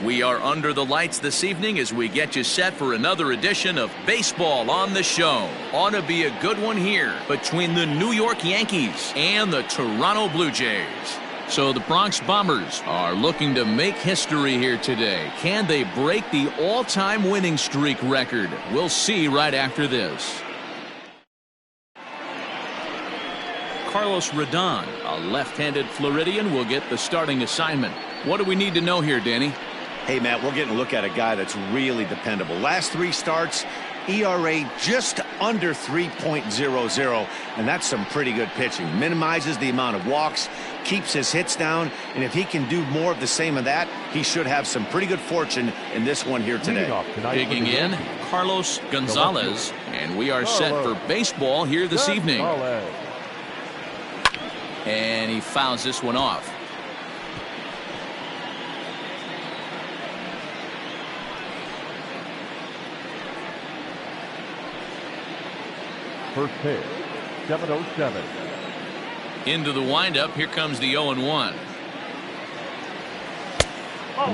We are under the lights this evening as we get you set for another edition of Baseball on the Show. Ought to be a good one here between the New York Yankees and the Toronto Blue Jays. So the Bronx Bombers are looking to make history here today. Can they break the all-time winning streak record? We'll see right after this. Carlos Rodon, a left-handed Floridian, will get the starting assignment. What do we need to know here, Danny? Hey, Matt, we're getting a look at a guy that's really dependable. Last 3 starts, ERA just under 3.00, and that's some pretty good pitching. Minimizes the amount of walks, keeps his hits down, and if he can do more of the same of that, he should have some pretty good fortune in this one here today. Digging in, Carlos Gonzalez, and we are set for baseball here this evening. And he fouls this one off. First pitch, 7:07. Into the windup, here comes the 0-1.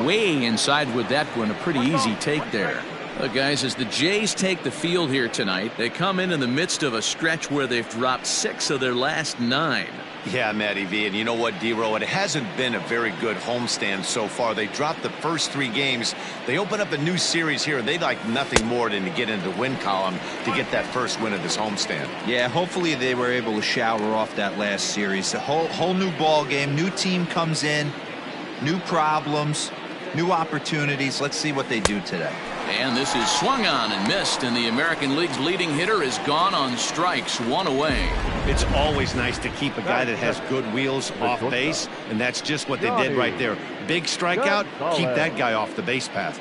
Way inside with that one, a pretty easy take there. Guys, as the Jays take the field here tonight, they come in the midst of a stretch where they've dropped 6 of their last 9. Yeah, Matty V, and you know what, D-Row, it hasn't been a very good homestand so far. They dropped the first 3 games. They open up a new series here, and they'd like nothing more than to get into the win column to get that first win of this homestand. Yeah, hopefully they were able to shower off that last series. A whole new ball game, new team comes in, new problems, new opportunities. Let's see what they do today. And this is swung on and missed, and the American League's leading hitter is gone on strikes, 1 away. It's always nice to keep a guy that has good wheels off base, and that's just what they did right there. Big strikeout, keep that guy off the base path.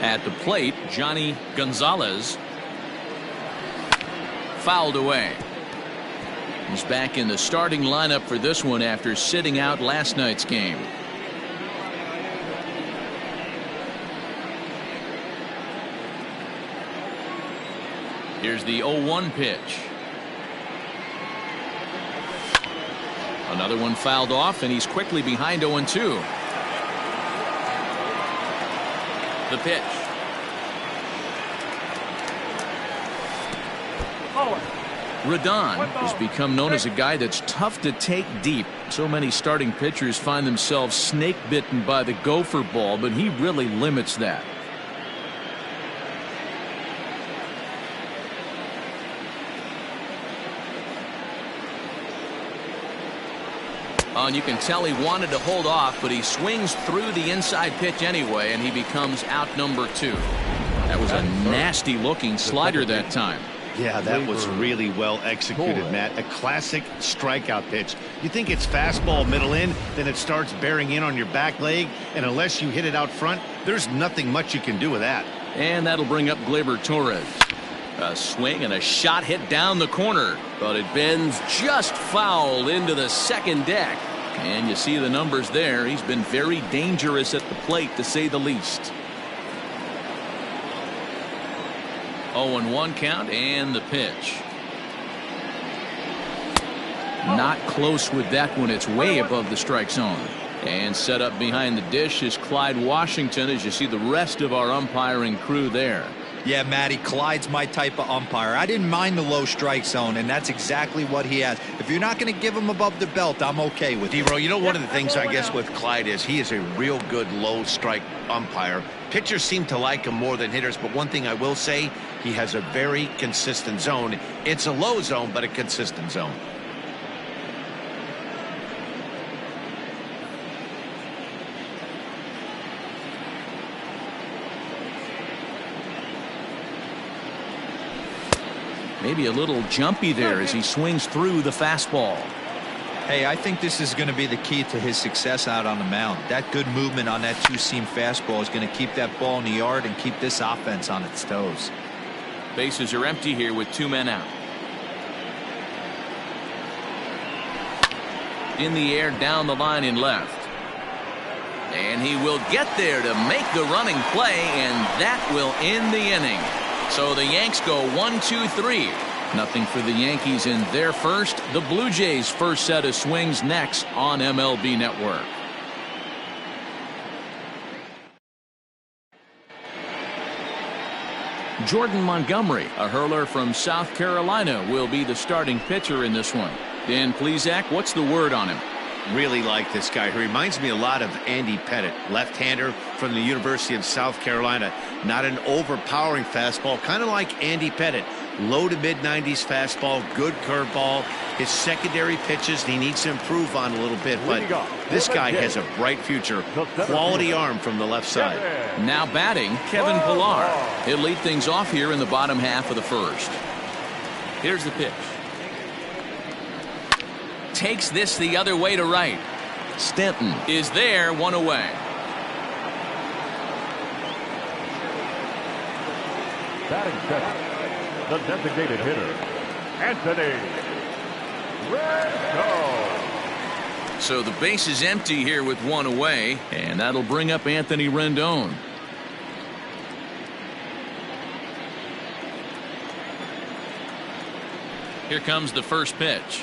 At the plate, Johnny Gonzalez. Fouled away. He's back in the starting lineup for this one after sitting out last night's game. Here's the 0-1 pitch. Another one fouled off, and he's quickly behind 0-2. The pitch. Rodon has become known as a guy that's tough to take deep. So many starting pitchers find themselves snake bitten by the gopher ball, but he really limits that. And you can tell he wanted to hold off, but he swings through the inside pitch anyway, and he becomes out number 2. That was a nasty looking slider that time. Yeah, that was really well executed, Matt. A classic strikeout pitch. You think it's fastball middle in, then it starts bearing in on your back leg, and unless you hit it out front, there's nothing much you can do with that. And that'll bring up Gleyber Torres. A swing and a shot hit down the corner, but it bends just foul into the second deck. And you see the numbers there. He's been very dangerous at the plate, to say the least. 0-1 count, and the pitch. Not close with that one. It's way above the strike zone. And set up behind the dish is Clyde Washington, as you see the rest of our umpiring crew there. Yeah, Matty, Clyde's my type of umpire. I didn't mind the low strike zone, and that's exactly what he has. If you're not going to give him above the belt, I'm okay with it. D-Row, you know, one of the things I guess with Clyde is he is a real good low strike umpire. Pitchers seem to like him more than hitters, but one thing I will say, he has a very consistent zone. It's a low zone, but a consistent zone. Maybe a little jumpy there as he swings through the fastball. Hey, I think this is going to be the key to his success out on the mound. That good movement on that 2-seam fastball is going to keep that ball in the yard and keep this offense on its toes. Bases are empty here with 2 men out. In the air, down the line in left. And he will get there to make the running play, and that will end the inning. So the Yanks go 1-2-3. Nothing for the Yankees in their first. The Blue Jays' first set of swings next on MLB Network. Jordan Montgomery, a hurler from South Carolina, will be the starting pitcher in this one. Dan Plesac, what's the word on him? Really like this guy. He reminds me a lot of Andy Pettit, left-hander from the University of South Carolina. Not an overpowering fastball, kind of like Andy Pettit. Low to mid-90s fastball, good curveball. His secondary pitches he needs to improve on a little bit, but this guy has a bright future. Quality arm from the left side. Now batting, Kevin Pillar. He'll lead things off here in the bottom half of the first. Here's the pitch. Takes this the other way to right. Stanton is there, one away. Batting second, the designated hitter, Anthony Rendon. So the base is empty here with one away, and that'll bring up Anthony Rendon. Here comes the first pitch.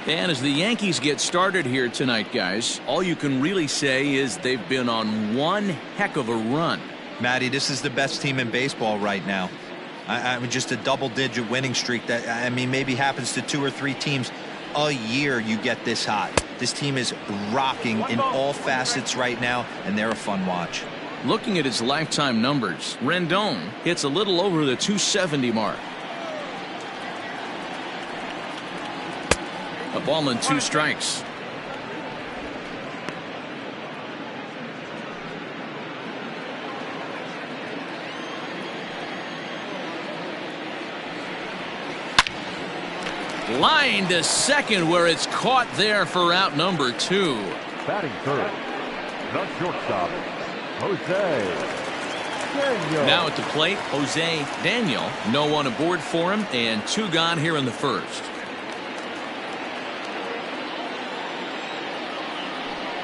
And as the Yankees get started here tonight, guys, all you can really say is they've been on one heck of a run. Matty, this is the best team in baseball right now. I mean, just a double-digit winning streak that, I mean, maybe happens to 2 or 3 teams a year. You get this hot. This team is rocking in all facets right now, and they're a fun watch. Looking at his lifetime numbers, Rendon hits a little over the 270 mark. A ball and 2 strikes. Line to second, where it's caught there for out number 2. Batting third, the shortstop, Jose Daniel. Now at the plate, Jose Daniel. No one aboard for him, and 2 gone here in the first.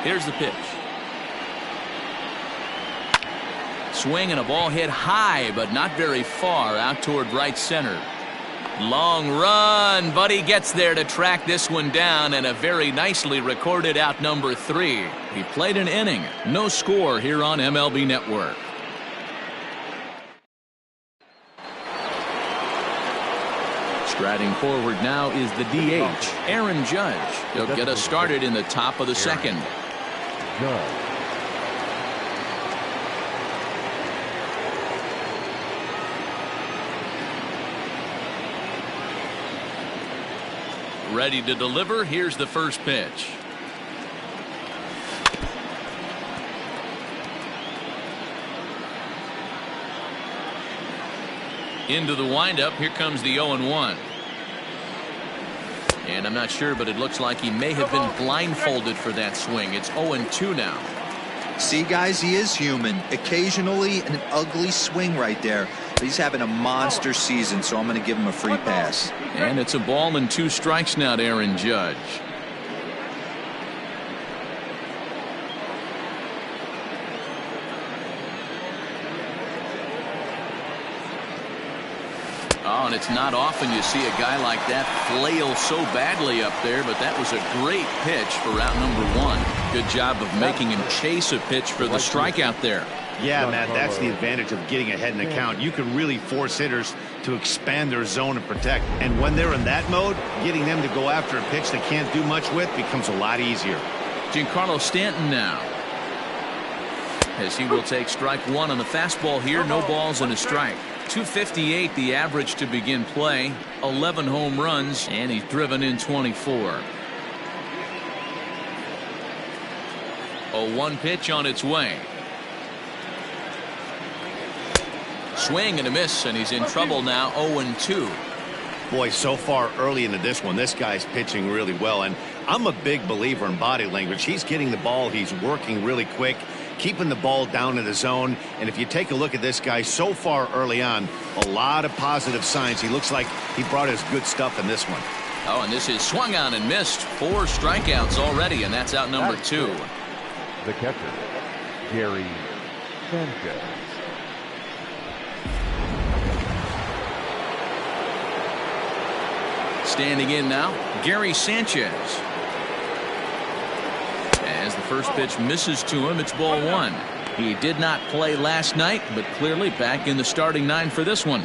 Here's the pitch. Swing and a ball hit high, but not very far out toward right center. Long run, but he gets there to track this one down, and a very nicely recorded out number 3. He played an inning. No score here on MLB Network. Striding forward now is the DH, Aaron Judge. He'll get us started in the top of the second. Ready to deliver. Here's the first pitch. Into the windup. Here comes the 0-1. And I'm not sure, but it looks like he may have been blindfolded for that swing. It's 0-2 now. See, guys, he is human. Occasionally an ugly swing right there. But he's having a monster season, so I'm going to give him a free pass. And it's a ball and 2 strikes now to Aaron Judge. Oh, and it's not often you see a guy like that flail so badly up there, but that was a great pitch for route number 1. Good job of making him chase a pitch for the strikeout there. Yeah, Matt, that's the advantage of getting ahead in the count. You can really force hitters to expand their zone and protect. And when they're in that mode, getting them to go after a pitch they can't do much with becomes a lot easier. Giancarlo Stanton now, as he will take strike 1 on the fastball here. No balls and a strike. 258 the average to begin play. 11 home runs, and he's driven in 24. 0-1 pitch on its way. Swing and a miss, and he's in trouble now. 0-2. Boy, so far early into this one, this guy's pitching really well, and I'm a big believer in body language. He's getting the ball, he's working really quick, keeping the ball down in the zone. And if you take a look at this guy so far early on, a lot of positive signs. He looks like he brought his good stuff in this one. Oh, and this is swung on and missed. 4 strikeouts already, and that's out number 2. The catcher, Gary Sanchez. Standing in now, Gary Sanchez. As the first pitch misses to him, it's ball one. He did not play last night, but clearly back in the starting nine for this one.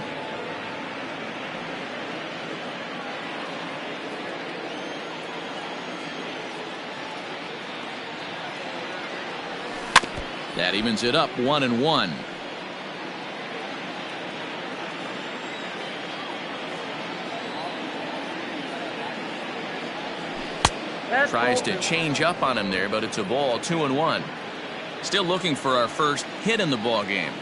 That evens it up 1-1. Tries to change up on him there, but it's a ball, 2-1. Still looking for our first hit in the ball game.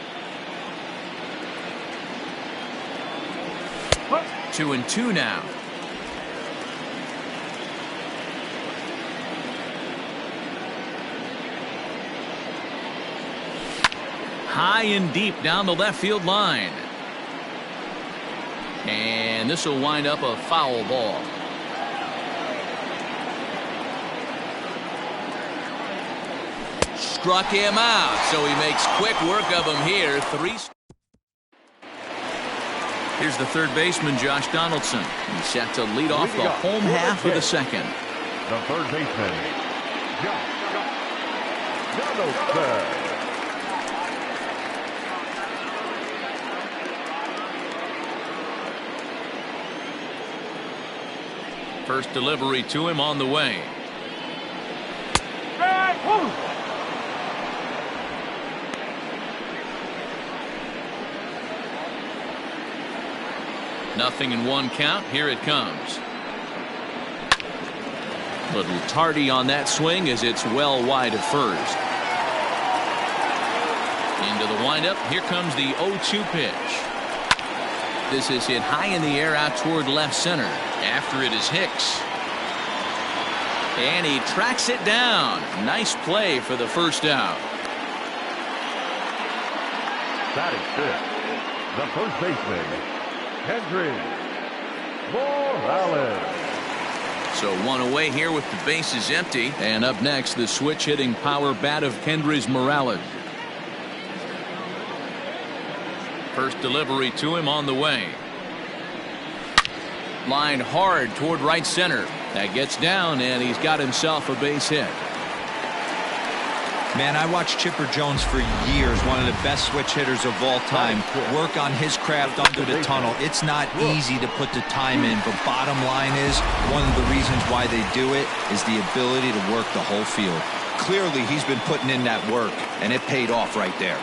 2-2 now. High and deep down the left field line. And this will wind up a foul ball. Struck him out, so he makes quick work of him here. Here's the third baseman, Josh Donaldson. He's set to lead off the home half of the second. The third baseman, Josh Donaldson. First delivery to him on the way. Nothing in one count. Here it comes. Little tardy on that swing as it's well wide of first. Into the windup. Here comes the 0-2 pitch. This is hit high in the air out toward left center. After it is Hicks. And he tracks it down. Nice play for the first out. That is fifth. The first baseman, Kendry Morales. So one away here with the bases empty. And up next, the switch hitting power bat of Kendry Morales. First delivery to him on the way. Line hard toward right center. That gets down, and he's got himself a base hit. Man, I watched Chipper Jones for years, one of the best switch hitters of all time, work on his craft under the tunnel. It's not easy to put the time in, but bottom line is, one of the reasons why they do it is the ability to work the whole field. Clearly, he's been putting in that work, and it paid off right there.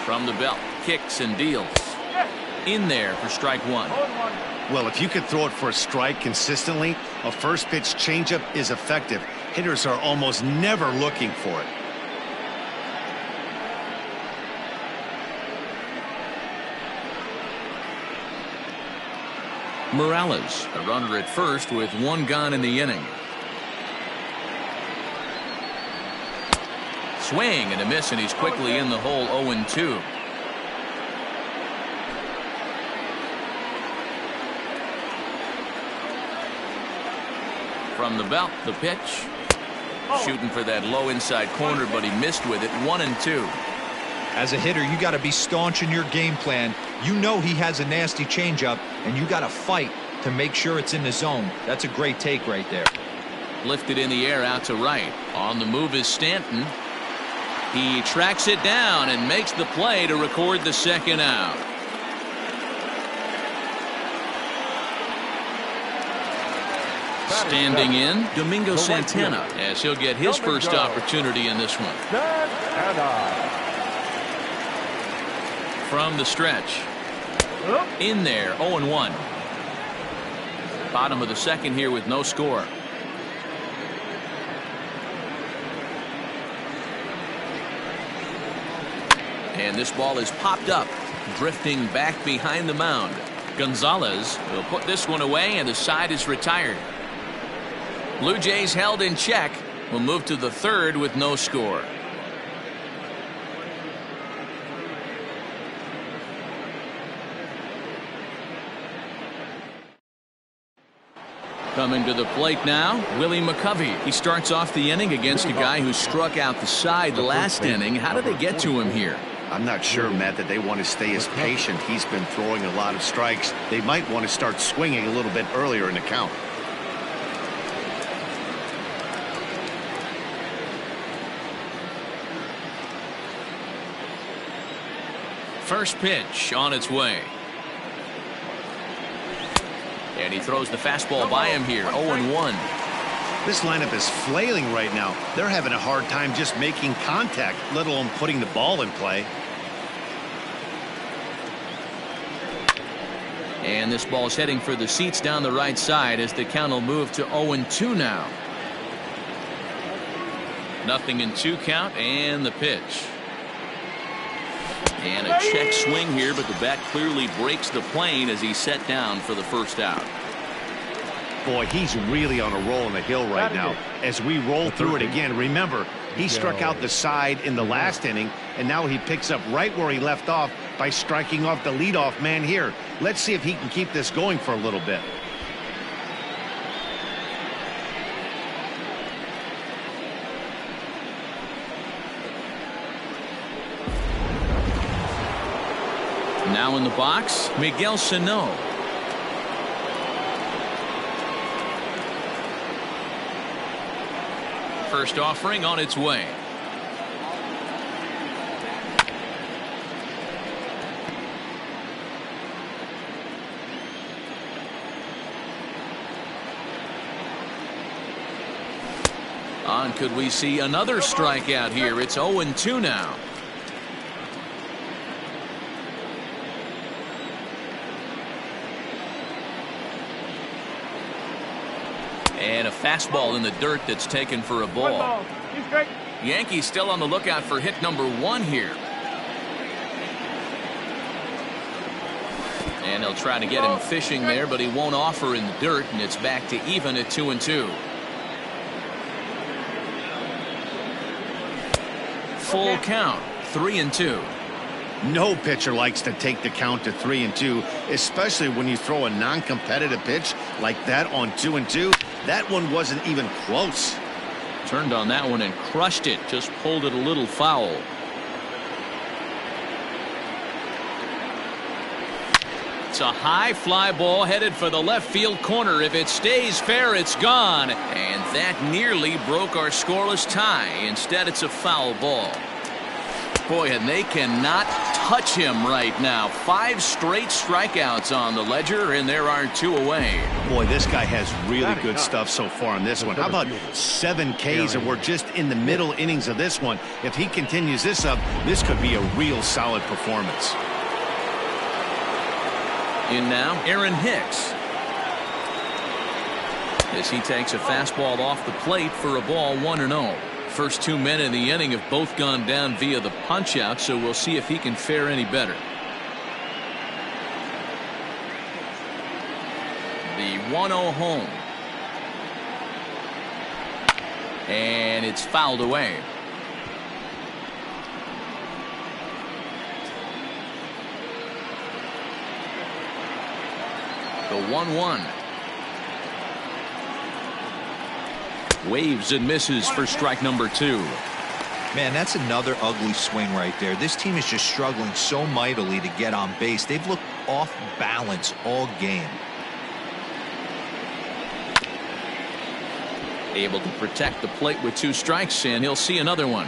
From the belt, kicks and deals. In there for strike one. Well, if you can throw it for a strike consistently, a first pitch changeup is effective. Hitters are almost never looking for it. Morales, a runner at first with one gone in the inning. Swing and a miss, and he's quickly in the hole. 0-2. From the belt, the pitch. Shooting for that low inside corner, but he missed with it. 1-2. As a hitter, you got to be staunch in your game plan. You know he has a nasty changeup, and you got to fight to make sure it's in the zone. That's a great take right there. Lifted in the air out to right. On the move is Stanton. He tracks it down and makes the play to record the second out. Standing in, Domingo Santana, as he'll get his first opportunity in this one. From the stretch. In there, 0-1. Bottom of the second here with no score. And this ball is popped up, drifting back behind the mound. Gonzalez will put this one away, and the side is retired. Blue Jays held in check, We'll move to the third with no score. Coming to the plate now, Willie McCovey. He starts off the inning against a guy who struck out the side last inning. How did they get to him here? I'm not sure, Matt, that they want to stay as patient. He's been throwing a lot of strikes. They might want to start swinging a little bit earlier in the count. First pitch on its way. And he throws the fastball by him here. 0-1. This lineup is flailing right now. They're having a hard time just making contact, let alone putting the ball in play. And this ball's heading for the seats down the right side as the count will move to 0-2 now. 0-2 count and the pitch. And a check swing here, but the bat clearly breaks the plane as he's set down for the first out. Boy, he's really on a roll on the hill right now. As we roll through it again, remember, he struck out the side in the last inning, and now he picks up right where he left off by striking off the leadoff man here. Let's see if he can keep this going for a little bit. Now in the box, Miguel Sano. First offering on its way. On, could we see another strikeout here? It's 0-2 now. And a fastball in the dirt that's taken for a ball. Yankees still on the lookout for hit number 1 here. And they'll try to get him fishing there, but he won't offer in the dirt, and it's back to even at 2-2. Full count, 3-2. No pitcher likes to take the count to 3-2, especially when you throw a non-competitive pitch like that on 2-2. That one wasn't even close. Turned on that one and crushed it. Just pulled it a little foul. It's a high fly ball headed for the left field corner. If it stays fair, it's gone. And that nearly broke our scoreless tie. Instead, it's a foul ball. Boy, and they cannot touch him right now. 5 straight strikeouts on the ledger, and there are 2 away. Boy, this guy has really good stuff so far on this one. How about 7 Ks, and we're just in the middle innings of this one. If he continues this up, this could be a real solid performance. In now, Aaron Hicks. As he takes a fastball off the plate for a ball, 1-0. First 2 men in the inning have both gone down via the punch-out, so we'll see if he can fare any better. The 1-0 home. And it's fouled away. The 1-1. Waves and misses for strike number 2. Man, that's another ugly swing right there. This team is just struggling so mightily to get on base. They've looked off balance all game. Able to protect the plate with 2 strikes, and he'll see another one.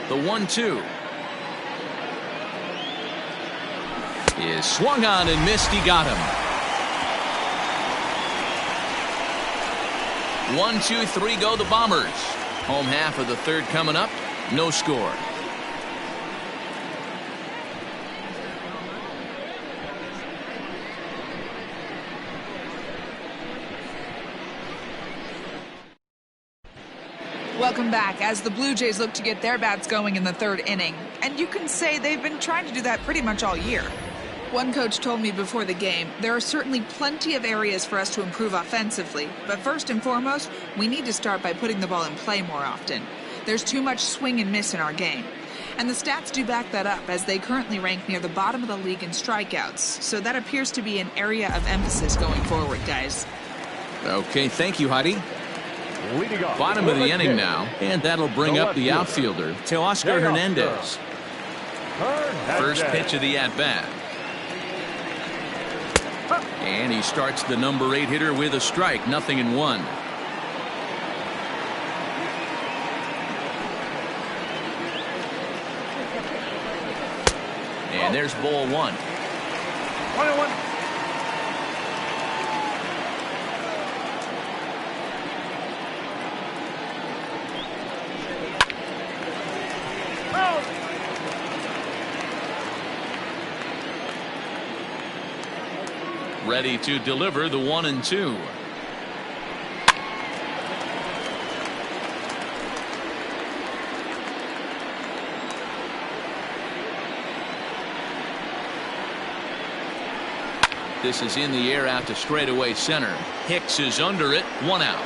The 1-2 is swung on and missed. He got him. 1, 2, 3 go the Bombers. Home half of the third coming up. No score. Welcome back as the Blue Jays look to get their bats going in the 3rd inning. And you can say they've been trying to do that pretty much all year. One coach told me before the game, there are certainly plenty of areas for us to improve offensively, but first and foremost, we need to start by putting the ball in play more often. There's too much swing and miss in our game. And the stats do back that up, as they currently rank near the bottom of the league in strikeouts, so that appears to be an area of emphasis going forward, guys. Okay, thank you, Heidi. Bottom of the inning now, and that'll bring up the outfielder, Teoscar Hernandez. First pitch of the at-bat. And he starts the number 8 hitter with a strike, 0-1. And there's ball 1. 1-1. Ready to deliver the 1-2. This is in the air out to straightaway center. Hicks is under it. 1 out.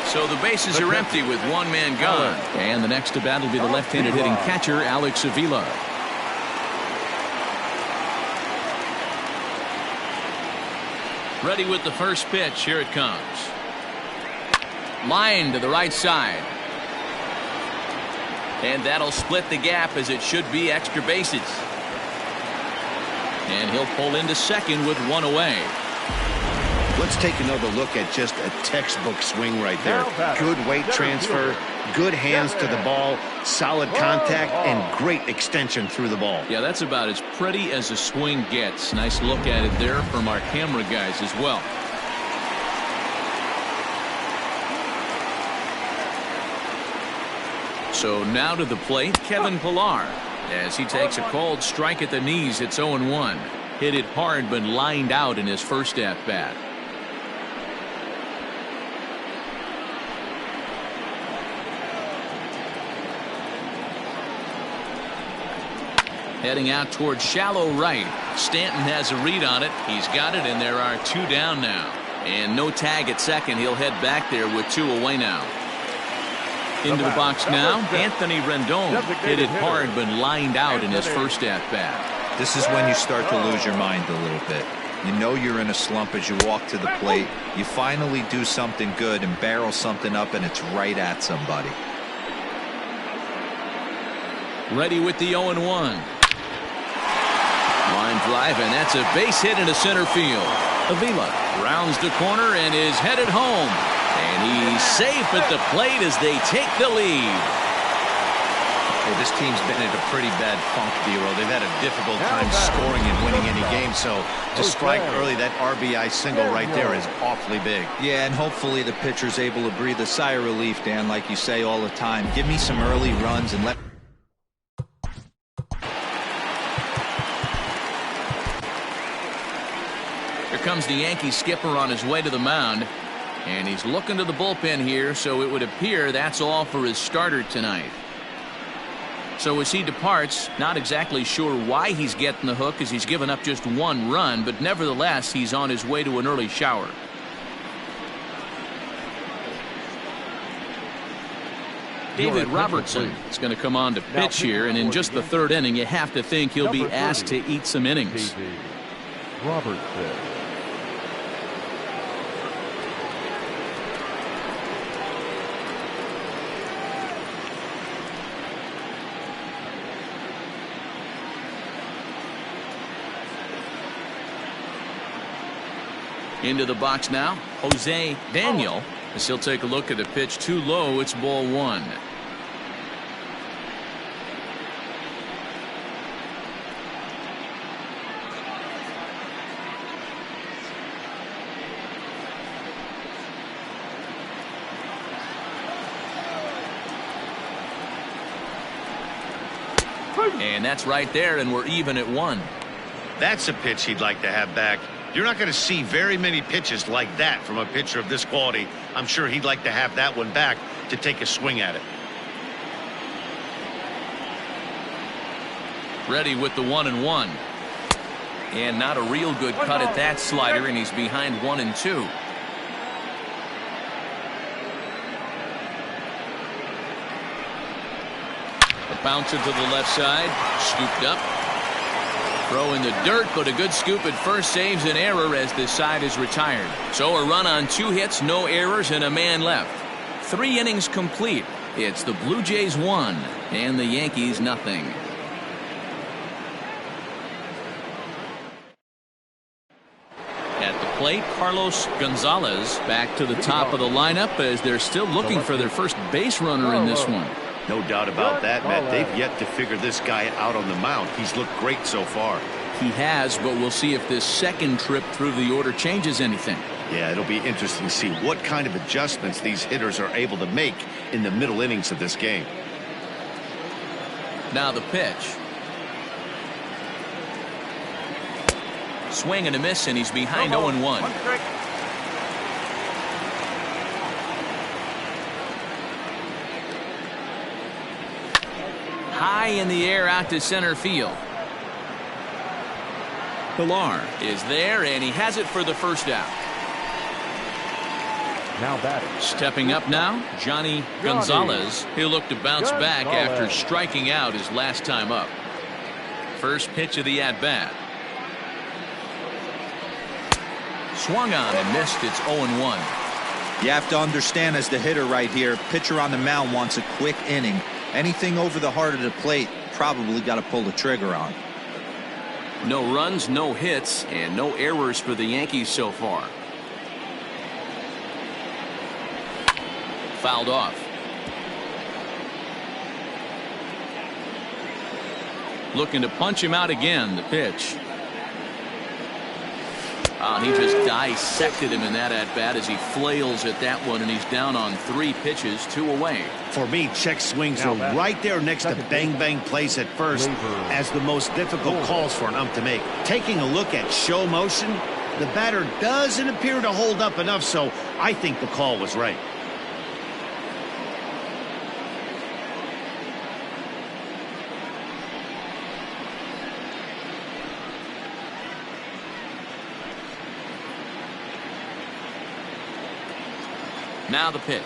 So the bases are empty with 1 man gone. And the next to bat will be the left-handed hitting catcher, Alex Avila. Ready with the first pitch. Here it comes. Line to the right side. And that'll split the gap, as it should be extra bases. And he'll pull into second with 1 away. Let's take another look at just a textbook swing right there. Good weight transfer, good hands to the ball, solid contact, and great extension through the ball. Yeah, that's about as pretty as a swing gets. Nice look at it there from our camera guys as well. So now to the plate, Kevin Pillar, as he takes a called strike at the knees. It's 0-1. Hit it hard, but lined out in his first at-bat. Heading out towards shallow right. Stanton has a read on it. He's got it, and there are 2 down now. And no tag at second. He'll head back there with 2 away now. Into the box now, Anthony Rendon. Hit it hard, but lined out in his first at-bat. This is when you start to lose your mind a little bit. You know you're in a slump as you walk to the plate. You finally do something good and barrel something up, and it's right at somebody. Ready with the 0-1. Line drive, and that's a base hit into center field. Avila rounds the corner and is headed home. And he's safe at the plate as they take the lead. Well, this team's been in a pretty bad funk, D-Roll. They've had a difficult time scoring and winning any game. So to strike early, that RBI single right there is awfully big. Yeah, and hopefully the pitcher's able to breathe a sigh of relief, Dan, like you say all the time. Give me some early runs and let... Here comes the Yankee skipper on his way to the mound. And he's looking to the bullpen here, so it would appear that's all for his starter tonight. So as he departs, not exactly sure why he's getting the hook, as he's given up just 1 run, but nevertheless he's on his way to an early shower. David Robertson is going to come on to pitch here, and in just the 3rd inning you have to think he'll be asked to eat some innings. Robertson. Into the box now, Jose Daniel. As he'll take a look at the pitch too low. It's ball 1. And that's right there, and we're even at 1. That's a pitch he'd like to have back. You're not going to see very many pitches like that from a pitcher of this quality. I'm sure he'd like to have that one back to take a swing at it. Ready with the 1-1. And not a real good cut at that slider, and he's behind 1-2. A bouncer to the left side, scooped up. Throw in the dirt, but a good scoop at first saves an error as this side is retired. So a run on 2 hits, no errors, and a man left. 3 innings complete. It's the Blue Jays 1 and the Yankees nothing. At the plate, Carlos Gonzalez back to the top of the lineup as they're still looking for their first base runner in this one. No doubt about that, Matt. They've yet to figure this guy out on the mound. He's looked great so far. He has, but we'll see if this second trip through the order changes anything. Yeah, it'll be interesting to see what kind of adjustments these hitters are able to make in the middle innings of this game. Now the pitch. Swing and a miss, and he's behind 0-1. High in the air out to center field. Pilar is there, and he has it for the first out. Now batting. Stepping up now, Johnny Gonzalez. He'll look to bounce back after striking out his last time up. First pitch of the at-bat. Swung on and missed. It's 0-1. You have to understand, as the hitter right here, pitcher on the mound wants a quick inning. Anything over the heart of the plate, probably got to pull the trigger on. No runs, no hits, and no errors for the Yankees so far. Fouled off. Looking to punch him out again. The pitch. He just dissected him in that at-bat as he flails at that one, and he's down on 3 pitches, 2 away. For me, check swings are right there next to bang-bang plays at first as the most difficult calls for an ump to make. Taking a look at show motion, the batter doesn't appear to hold up enough, so I think the call was right. Now the pitch.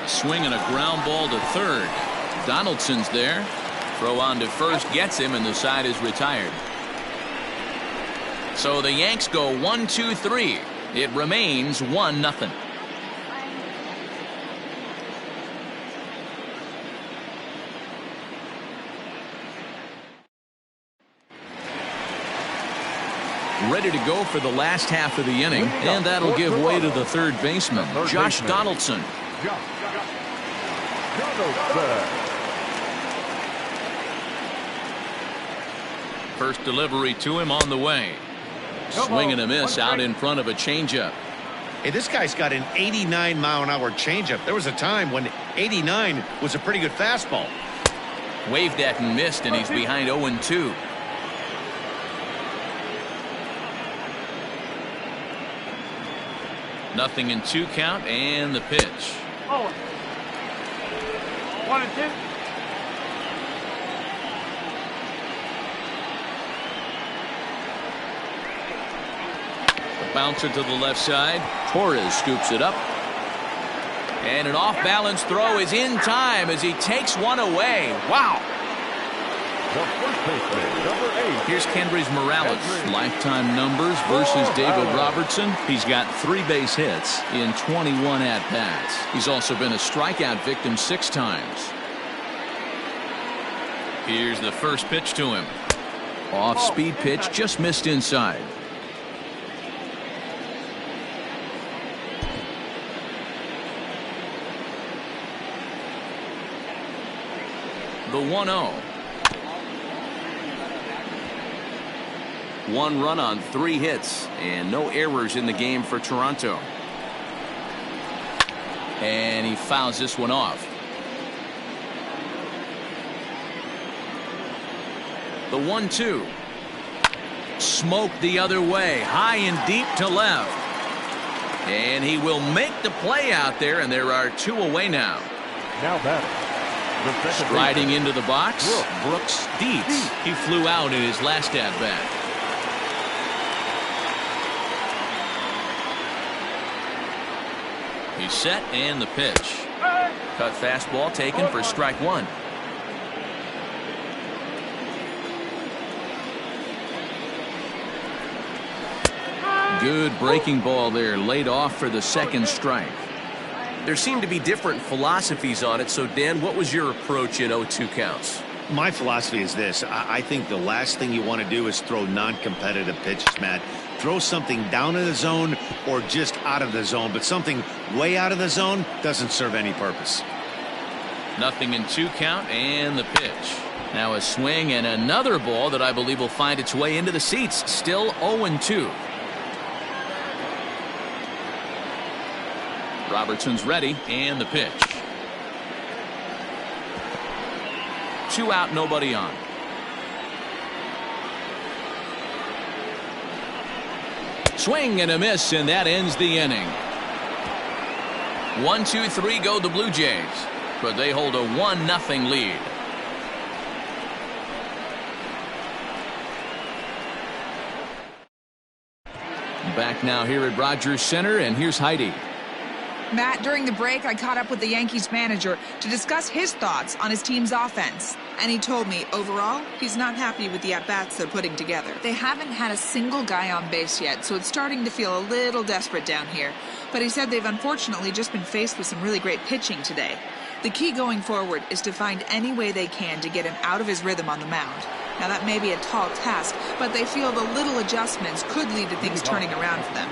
A swing and a ground ball to third. Donaldson's there. Throw on to first gets him, and the side is retired. So the Yanks go 1-2-3. It remains 1-0. Ready to go for the last half of the inning, and that'll give way to the third baseman, Josh Donaldson. First delivery to him on the way. Swing and a miss out in front of a changeup. Hey, this guy's got an 89-mile-an-hour changeup. There was a time when 89 was a pretty good fastball. Waved at and missed, and he's behind 0-2. Nothing in 2 count, and the pitch. 1-2. A bouncer to the left side. Torres scoops it up. And an off-balance throw is in time as he takes one away. Wow. The first baseman, number 8. Here's Kendrys Morales. Lifetime numbers versus David Robertson. He's got 3 base hits in 21 at-bats. He's also been a strikeout victim 6 times. Here's the first pitch to him. Off-speed pitch, just missed inside. The 1-0. 1 run on 3 hits and no errors in the game for Toronto. And he fouls this one off. The 1-2. Smoked the other way, high and deep to left. And he will make the play out there, and there are 2 away now. Now batting, Striding into the box, Brooks Dietz. He flew out in his last at-bat. He's set and the pitch. Cut fastball taken for strike one. Good breaking ball there, laid off for the second strike. There seem to be different philosophies on it. So, Dan, what was your approach in 0-2 counts? My philosophy is this. I think the last thing you want to do is throw non-competitive pitches, Matt. Throw something down in the zone or just out of the zone, but something way out of the zone doesn't serve any purpose. Nothing in 2 count and the pitch. Now a swing and another ball that I believe will find its way into the seats. Still 0-2. Robertson's ready and the pitch. 2 out, nobody on. Swing and a miss, and that ends the inning. 1, 2, 3 go the Blue Jays, but they hold a 1-0 lead. Back now here at Rogers Center, and here's Heidi. Matt, during the break, I caught up with the Yankees manager to discuss his thoughts on his team's offense. And he told me, overall, he's not happy with the at-bats they're putting together. They haven't had a single guy on base yet, so it's starting to feel a little desperate down here. But he said they've unfortunately just been faced with some really great pitching today. The key going forward is to find any way they can to get him out of his rhythm on the mound. Now, that may be a tall task, but they feel the little adjustments could lead to things turning around for them.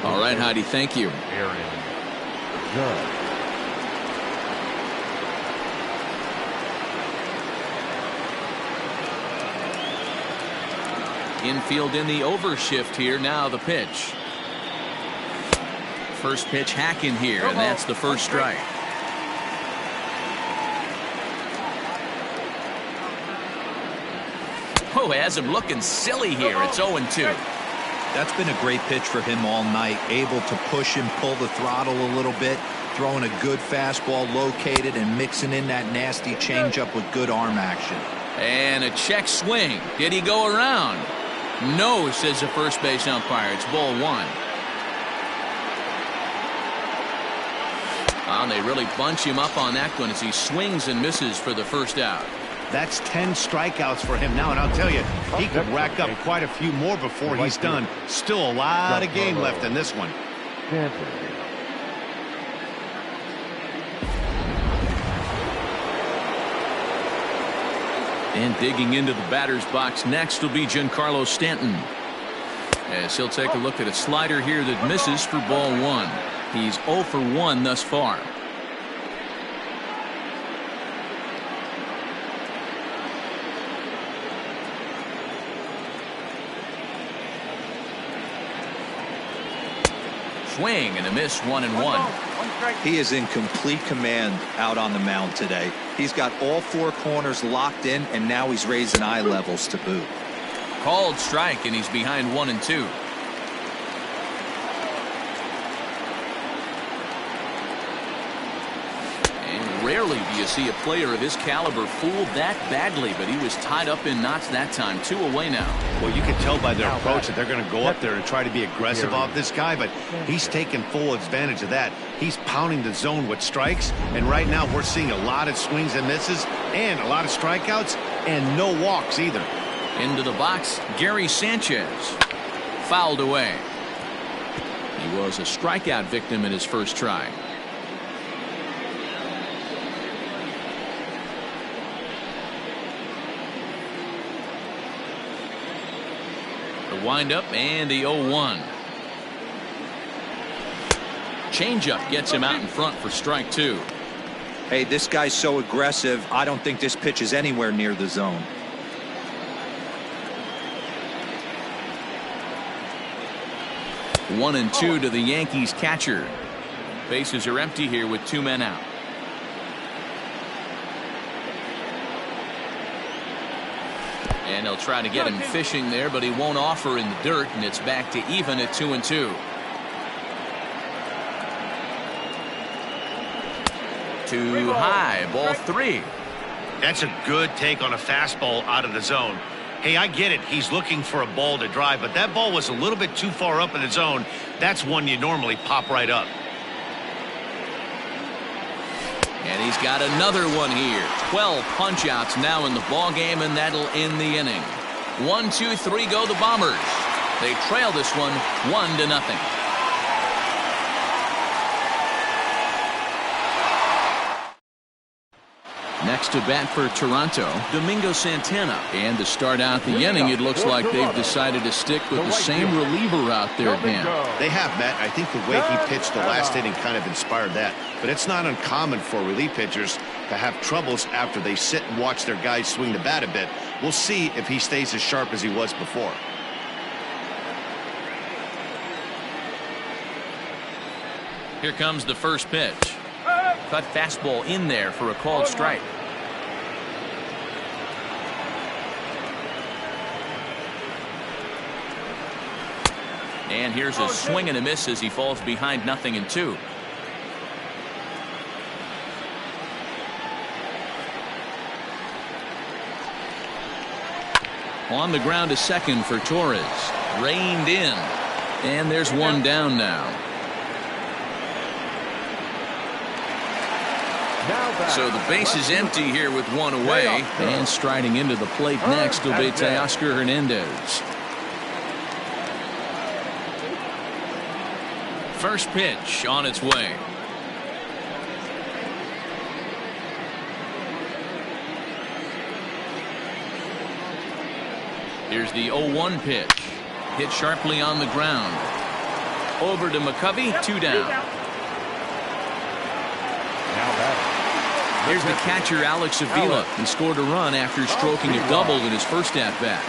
All right, Heidi, thank you. Infield in the overshift here. Now the pitch. First pitch hacking here, and that's the first strike. Oh, has him looking silly here. It's 0-2. That's been a great pitch for him all night. Able to push and pull the throttle a little bit. Throwing a good fastball located and mixing in that nasty changeup with good arm action. And a check swing. Did he go around? No, says the first base umpire. It's ball 1. And they really bunch him up on that one as he swings and misses for the first out. That's 10 strikeouts for him now, and I'll tell you, he could rack up quite a few more before he's done. Still a lot of game left in this one. And digging into the batter's box next will be Giancarlo Stanton, as he'll take a look at a slider here that misses for ball 1. He's 0 for 1 thus far. Swing and a miss, 1-1. He is in complete command out on the mound today. He's got all 4 corners locked in, and now he's raising eye levels to boot. Called strike, and he's behind 1-2. And rarely do you see a player of his caliber fooled that badly, but he was tied up in knots that time. 2 away now. Well, you can tell by their approach that they're going to go up there and try to be aggressive off this guy, but he's taking full advantage of that. He's pounding the zone with strikes, and right now we're seeing a lot of swings and misses and a lot of strikeouts and no walks either. Into the box, Gary Sanchez. Fouled away. He was a strikeout victim in his first try. The windup and the 0-1. Changeup gets him out in front for strike 2. Hey, this guy's so aggressive, I don't think this pitch is anywhere near the zone. One and 2 to the Yankees catcher. Bases are empty here with 2 men out. And they'll try to get him fishing there, but he won't offer in the dirt, and it's back to even at 2-2. Too high, ball 3. That's a good take on a fastball out of the zone. Hey, I get it. He's looking for a ball to drive, but that ball was a little bit too far up in the zone. That's one you normally pop right up. And he's got another one here. 12 punch-outs now in the ballgame, and that'll end the inning. 1, 2, 3 go the Bombers. They trail this one 1-0. Next to bat for Toronto, Domingo Santana. And to start out the inning, it looks like they've decided to stick with the same reliever out there, Dan. They have, Matt. I think the way he pitched the last inning kind of inspired that. But it's not uncommon for relief pitchers to have troubles after they sit and watch their guys swing the bat a bit. We'll see if he stays as sharp as he was before. Here comes the first pitch. Cut fastball in there for a called strike. And here's a swing and a miss as he falls behind 0-2. On the ground to second for Torres. Reined in. And there's one down now. So the base is empty here with one away. And striding into the plate next will be Teoscar Hernandez. First pitch on its way. Here's the 0-1 pitch. Hit sharply on the ground. Over to McCovey, 2 down. Here's the catcher, Alex Avila. He scored a run after stroking a double in his first at-bat.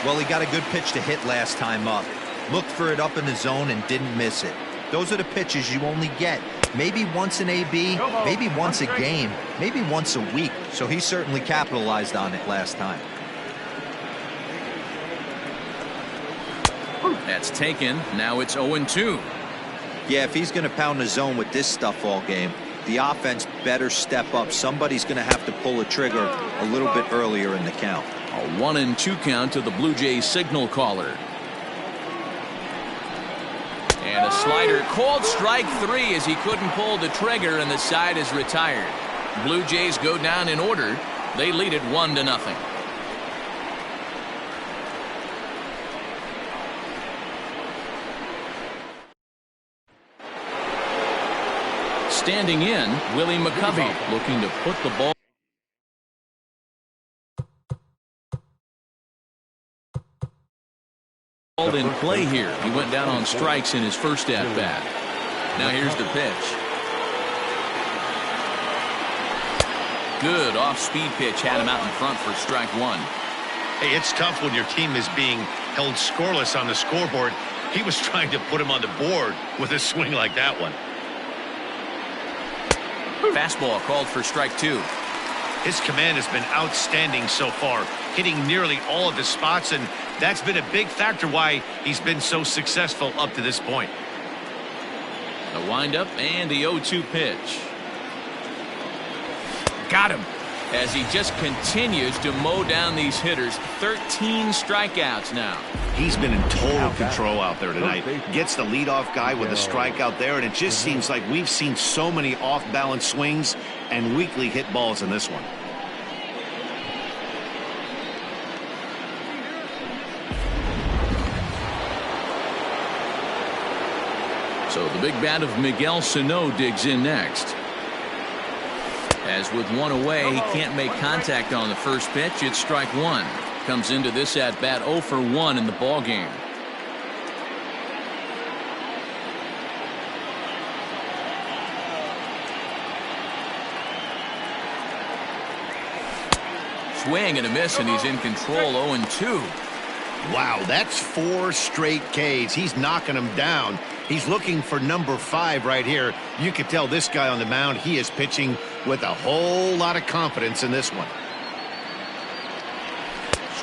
Well, he got a good pitch to hit last time up. Looked for it up in the zone and didn't miss it. Those are the pitches you only get maybe once in AB, maybe once a game, maybe once a week. So he certainly capitalized on it last time. That's taken. Now it's 0-2. Yeah, if he's going to pound the zone with this stuff all game, the offense better step up. Somebody's going to have to pull a trigger a little bit earlier in the count. A 1-2 count to the Blue Jays signal caller. And a slider called strike 3 as he couldn't pull the trigger, and the side is retired. Blue Jays go down in order. They lead it 1-0. Standing in, Willie McCovey looking to put the ball in play here. He went down on strikes in his first at-bat. Now here's the pitch. Good off-speed pitch had him out in front for strike 1. Hey, it's tough when your team is being held scoreless on the scoreboard. He was trying to put him on the board with a swing like that one. Fastball called for strike 2. His command has been outstanding so far, hitting nearly all of his spots, and that's been a big factor why he's been so successful up to this point. The windup and the 0-2 pitch. Got him. As he just continues to mow down these hitters. 13 strikeouts now. He's been in total control out there tonight. Gets the leadoff guy with a strikeout there, and it just seems like we've seen so many off-balance swings and weakly hit balls in this one. So the big bat of Miguel Sano digs in next. As with one away, he can't make contact on the first pitch. It's strike 1. Comes into this at-bat 0 for 1 in the ballgame. Swing and a miss, and he's in control. 0-2. Wow, that's 4 straight Ks. He's knocking them down. He's looking for number 5 right here. You could tell this guy on the mound, he is pitching with a whole lot of confidence in this one.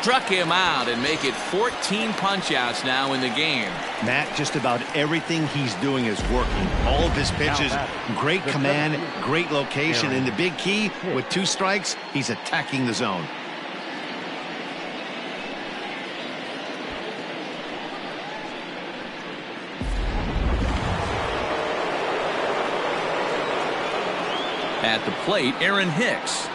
struck him out and make it 14 punch-outs now in the game. Matt, just about everything he's doing is working. All of his pitches, great command, great location, and the big key, with 2 strikes, he's attacking the zone. At the plate, Aaron Hicks.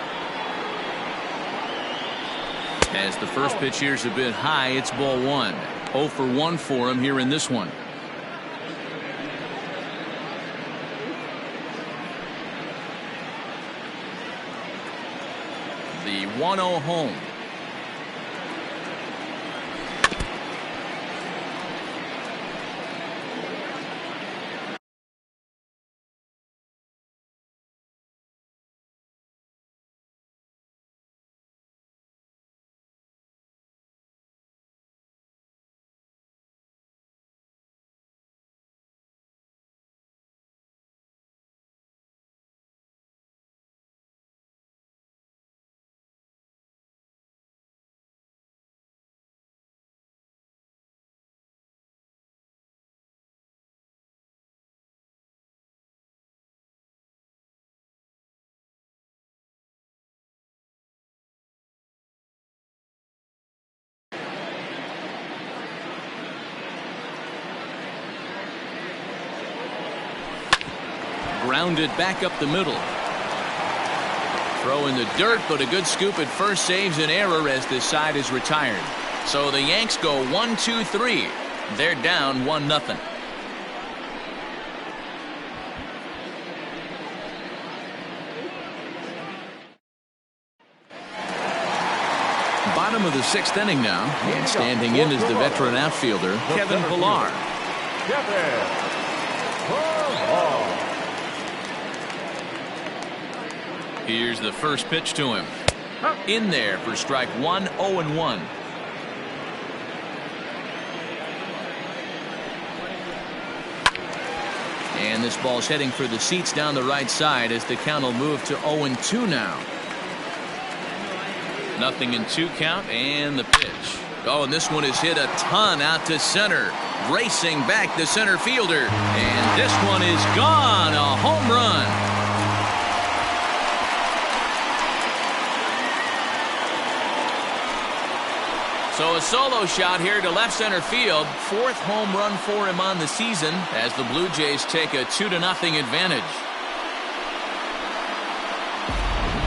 As the first pitch here's a bit high, it's ball 1. 0 for 1 for him here in this one. The 1-0 home. Grounded back up the middle. Throw in the dirt, but a good scoop at first saves an error as this side is retired. So the Yanks go 1-2-3. They're down 1-0. Bottom of the 6th inning now, and standing in is the veteran outfielder Kevin Pillar. Here's the first pitch to him. In there for strike 1, 0-1. And this ball's heading for the seats down the right side as the count will move to 0-2 now. 0-2 count, and the pitch. Oh, and this one is hit a ton out to center. Racing back the center fielder. And this one is gone. A home run. So a solo shot here to left center field. 4th home run for him on the season as the Blue Jays take a 2-0 advantage.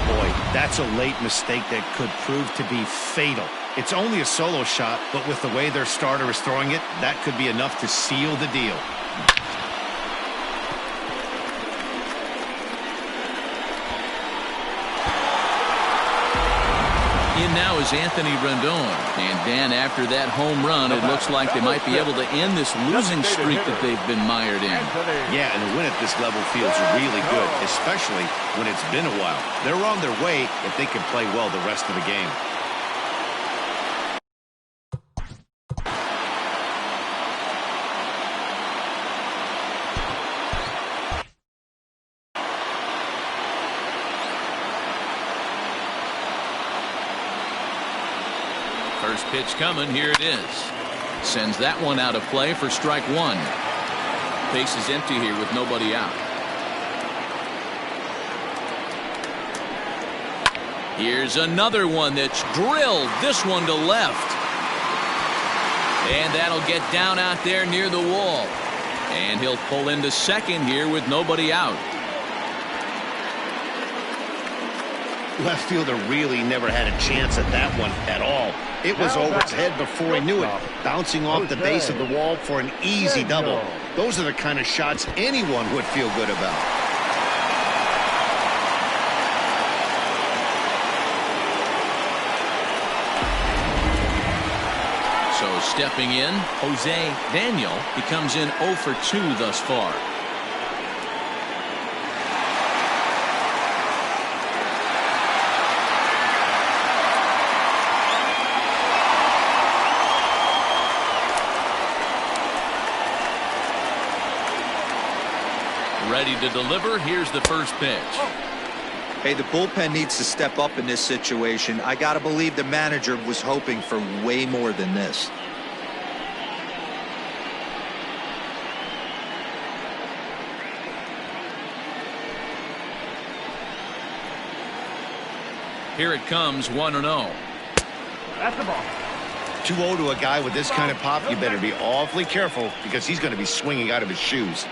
Boy, that's a late mistake that could prove to be fatal. It's only a solo shot, but with the way their starter is throwing it, that could be enough to seal the deal. In now is Anthony Rendon. And Dan, after that home run, it looks like they might be able to end this losing streak that they've been mired in. Yeah, and a win at this level feels really good, especially when it's been a while. They're on their way if they can play well the rest of the game. First pitch coming. Here it is. Sends that one out of play for strike 1. Base is empty here with nobody out. Here's another one that's drilled. This one to left. And that'll get down out there near the wall. And he'll pull into second here with nobody out. Left fielder really never had a chance at that one at all. It was over his head before he knew it, bouncing off the base of the wall for an easy double. Those are the kind of shots anyone would feel good about. So stepping in, Jose Daniel. He comes in 0 for 2 thus far. Ready to deliver. Here's the first pitch. Hey, the bullpen needs to step up in this situation. I got to believe the manager was hoping for way more than this. Here it comes, 1-0. That's the ball. 2-0 to a guy with this kind of pop, you better be awfully careful because he's going to be swinging out of his shoes.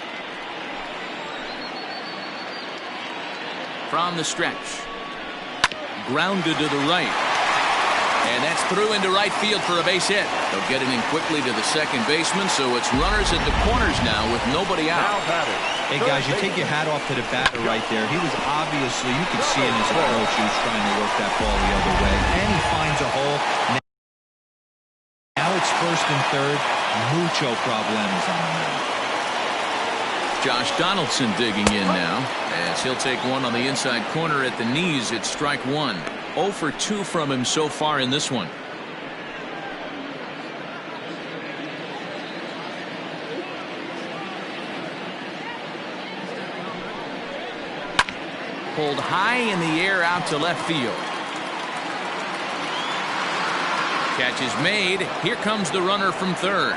From the stretch. Grounded to the right. And that's through into right field for a base hit. They'll get it in quickly to the second baseman, so it's runners at the corners now with nobody out. Now batted. Hey, guys, you take your hat off to the batter right there. He was obviously, you could see in his approach, he was trying to work that ball the other way. And he finds a hole. Now it's first and third. Mucho problems on the mound. Josh Donaldson digging in now as he'll take one on the inside corner at the knees. It's strike one. 0 for 2 from him so far in this one. Pulled high in the air out to left field. Catch is made. Here comes the runner from third.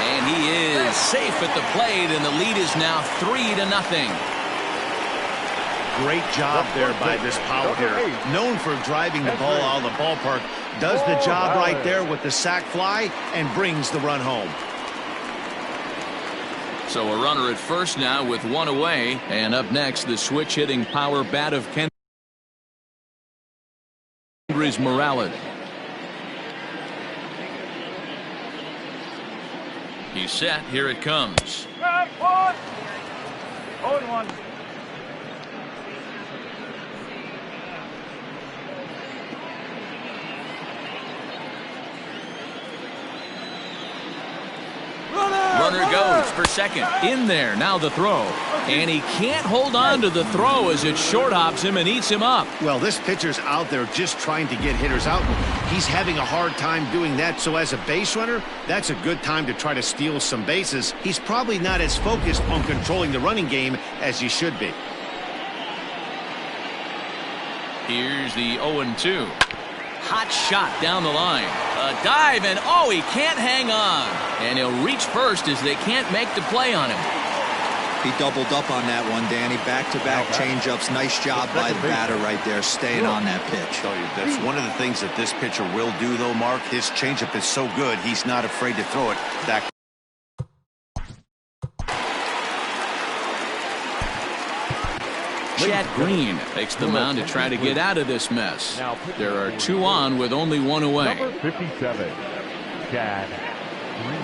And he is safe at the plate, and the lead is now 3-0. Great job there by this power hitter. Known for driving the ball out of the ballpark. Does the job right there with the sac fly and brings the run home. So a runner at first now with one away. And up next, the switch-hitting power bat of Kendrys Morales. He's set. Here it comes. 0-1. Runner goes for second. In there. Now the throw. And he can't hold on to the throw as it short hops him and eats him up. Well, this pitcher's out there just trying to get hitters out. He's having a hard time doing that. So as a base runner, that's a good time to try to steal some bases. He's probably not as focused on controlling the running game as he should be. Here's the 0-2. Hot shot down the line. A dive, and oh, he can't hang on. And he'll reach first as they can't make the play on him. He doubled up on that one, Danny. Back-to-back changeups. Nice job by the batter right there, staying on that pitch. Tell you, that's one of the things that this pitcher will do, though, Mark. His changeup is so good, he's not afraid to throw it back. Chad Green takes the mound to try to get out of this mess. There are 2 on with only 1 away. Number 57, Chad Green.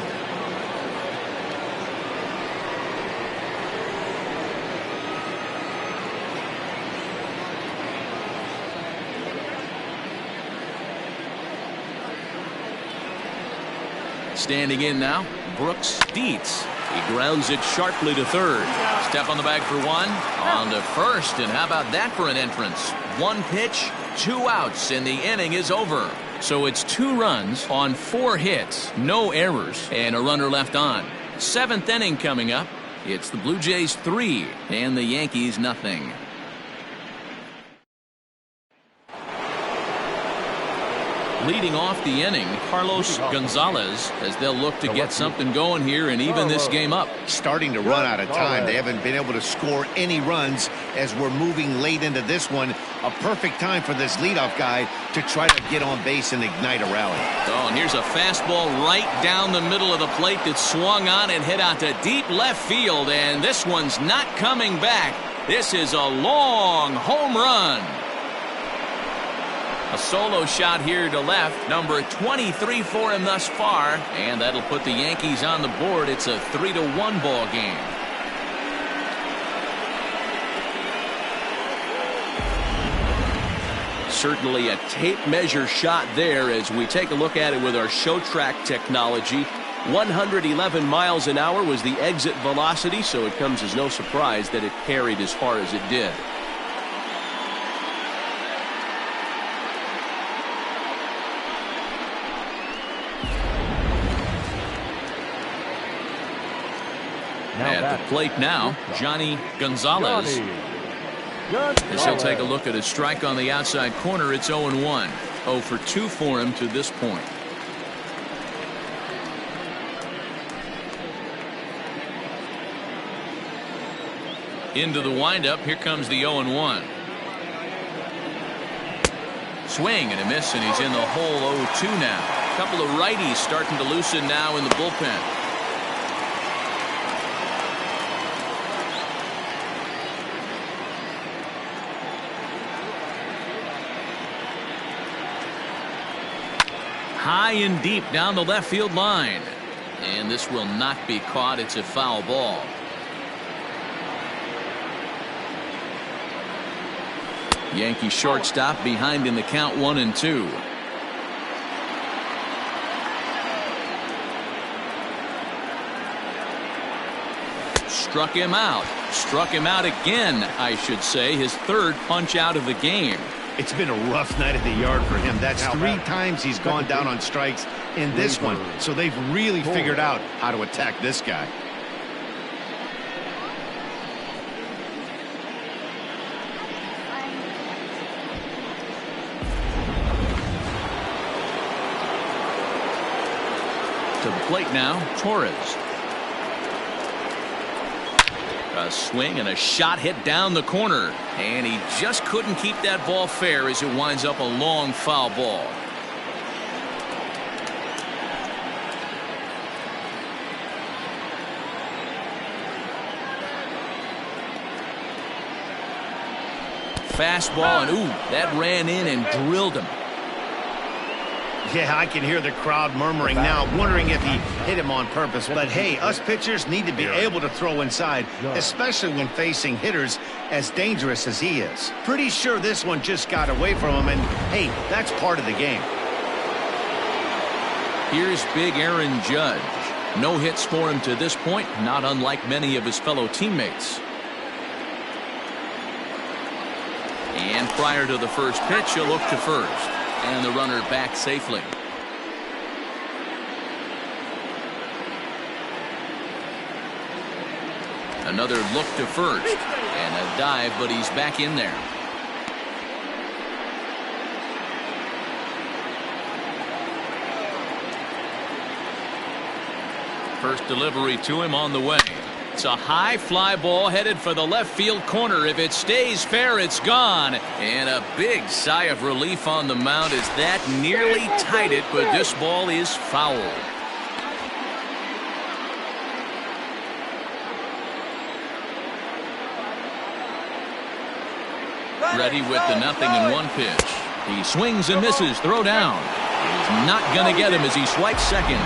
Standing in now, Brooks Dietz. He grounds it sharply to third. Step on the bag for 1. On to first, and how about that for an entrance? 1 pitch, 2 outs, and the inning is over. So it's 2 runs on 4 hits, no errors, and a runner left on. 7th inning coming up. It's the Blue Jays 3 and the Yankees nothing. Leading off the inning, Carlos Gonzalez, as they'll look to get something going here and even this game up. Starting to run out of time. They haven't been able to score any runs as we're moving late into this one. A perfect time for this leadoff guy to try to get on base and ignite a rally. Oh, and here's a fastball right down the middle of the plate that swung on and hit out to deep left field, and this one's not coming back. This is a long home run. A solo shot here to left, number 23 for him thus far, and that'll put the Yankees on the board. It's a 3-1 ball game. Certainly a tape measure shot there as we take a look at it with our show track technology. 111 miles an hour was the exit velocity, so it comes as no surprise that it carried as far as it did. At the plate now, Johnny Gonzalez. As he'll take a look at a strike on the outside corner, it's 0-1. 0 for 2 for him to this point. Into the windup, here comes the 0-1. Swing and a miss, and he's in the hole. 0-2 now. A couple of righties starting to loosen now in the bullpen. High and deep down the left field line. And this will not be caught. It's a foul ball. Yankee shortstop behind in the count 1-2. Struck him out. Struck him out again, I should say. His third punch out of the game. It's been a rough night at the yard for him. That's 3 times he's gone down on strikes in this one. So they've really figured out how to attack this guy. To the plate now, Torres. A swing and a shot hit down the corner, and he just couldn't keep that ball fair as it winds up a long foul ball. Fastball, and ooh, that ran in and drilled him. Yeah, I can hear the crowd murmuring now, wondering if he hit him on purpose. But hey, us pitchers need to be able to throw inside, especially when facing hitters as dangerous as he is. Pretty sure this one just got away from him, and hey, that's part of the game. Here's big Aaron Judge. No hits for him to this point, not unlike many of his fellow teammates. And prior to the first pitch, he'll look to first. And the runner back safely. Another look to first. And a dive, but he's back in there. First delivery to him on the way. It's a high fly ball headed for the left field corner. If it stays fair, it's gone. And a big sigh of relief on the mound as that nearly tied it, but this ball is foul. Ready with the 0-1 pitch. He swings and misses. Throw down. He's not going to get him as he swipes second.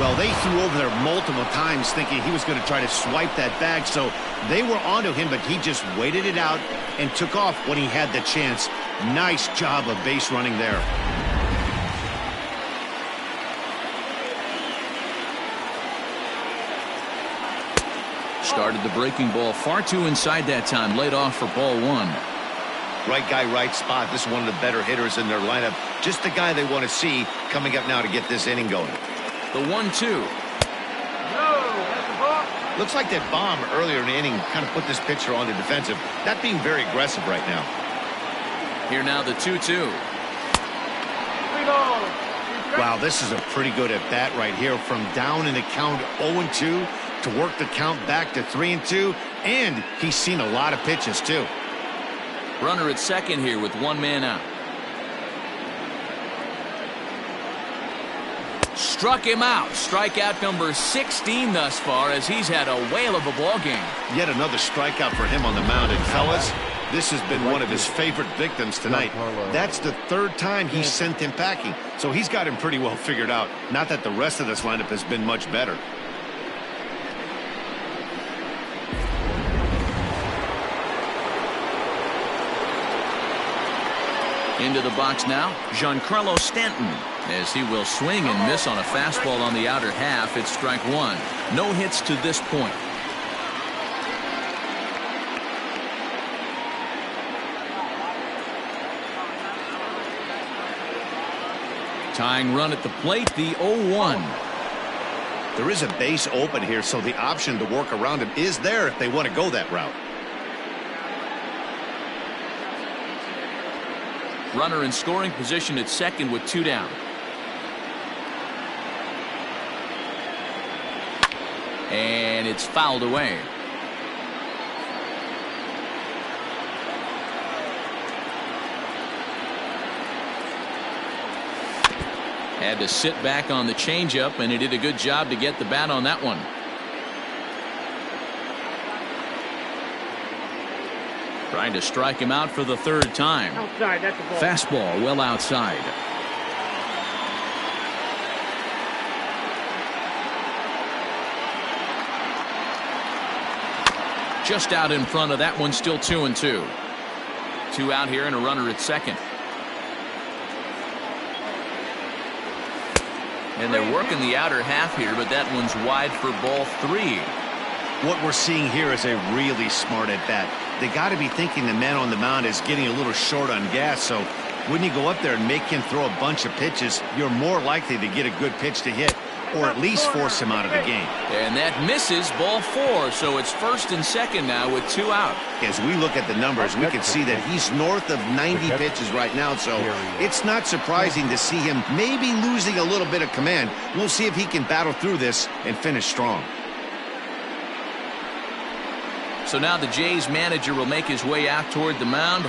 Well, they threw over there multiple times thinking he was going to try to swipe that bag, so they were onto him, but he just waited it out and took off when he had the chance. Nice job of base running there. Started the breaking ball far too inside that time. Laid off for ball 1. Right guy, right spot. This is one of the better hitters in their lineup. Just the guy they want to see coming up now to get this inning going. The 1-2. Looks like that bomb earlier in the inning kind of put this pitcher on the defensive. Not being very aggressive right now. Here now the 2-2. Wow, this is a pretty good at bat right here. From down in the count 0-2 to work the count back to 3-2. And he's seen a lot of pitches too. Runner at second here with 1 man out. Struck him out. Strikeout number 16 thus far as he's had a whale of a ball game. Yet another strikeout for him on the mound. And fellas, this has been one of his favorite victims tonight. That's the 3rd time he's sent him packing. So he's got him pretty well figured out. Not that the rest of this lineup has been much better. Into the box now, Giancarlo Stanton, as he will swing and miss on a fastball on the outer half. It's strike 1. No hits to this point. Tying run at the plate, the 0-1. There is a base open here, so the option to work around him is there if they want to go that route. Runner in scoring position at second with 2 down. And it's fouled away. Had to sit back on the changeup, and he did a good job to get the bat on that one. Trying to strike him out for the 3rd time. Outside, that's a ball. Fastball well outside. Just out in front of that one, still 2-2. 2 out here and a runner at second. And they're working the outer half here, but that one's wide for ball 3. What we're seeing here is a really smart at bat. They got to be thinking the man on the mound is getting a little short on gas, so when you go up there and make him throw a bunch of pitches, you're more likely to get a good pitch to hit, or at least force him out of the game. And that misses, ball 4, so it's 1st and 2nd now with 2 out. As we look at the numbers, we can see that he's north of 90 pitches right now, so it's not surprising to see him maybe losing a little bit of command. We'll see if he can battle through this and finish strong. So now the Jays manager will make his way out toward the mound,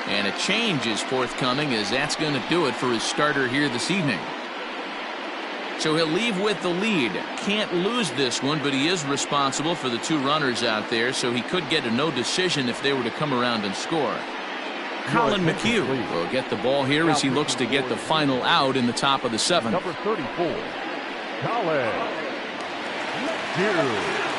and a change is forthcoming, as that's going to do it for his starter here this evening. So he'll leave with the lead. Can't lose this one, but he is responsible for the 2 runners out there, so he could get a no decision if they were to come around and score. Colin McHugh will get the ball here as he looks to get the final out in the top of the 7th. Number 34, Colin McHugh.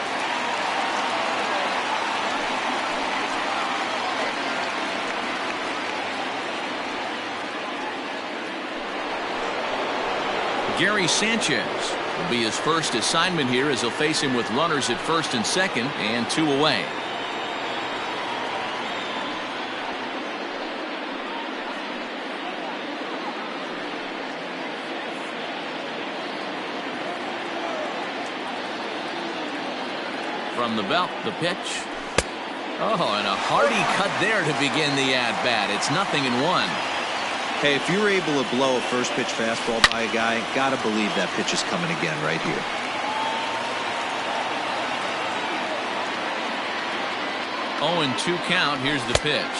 Gary Sanchez will be his first assignment here, as he'll face him with runners at 1st and 2nd and 2 away. From the belt, the pitch. Oh, and a hearty cut there to begin the at-bat. It's 0-1. Hey, if you're able to blow a first pitch fastball by a guy, gotta believe that pitch is coming again right here. 0-2 count. Here's the pitch.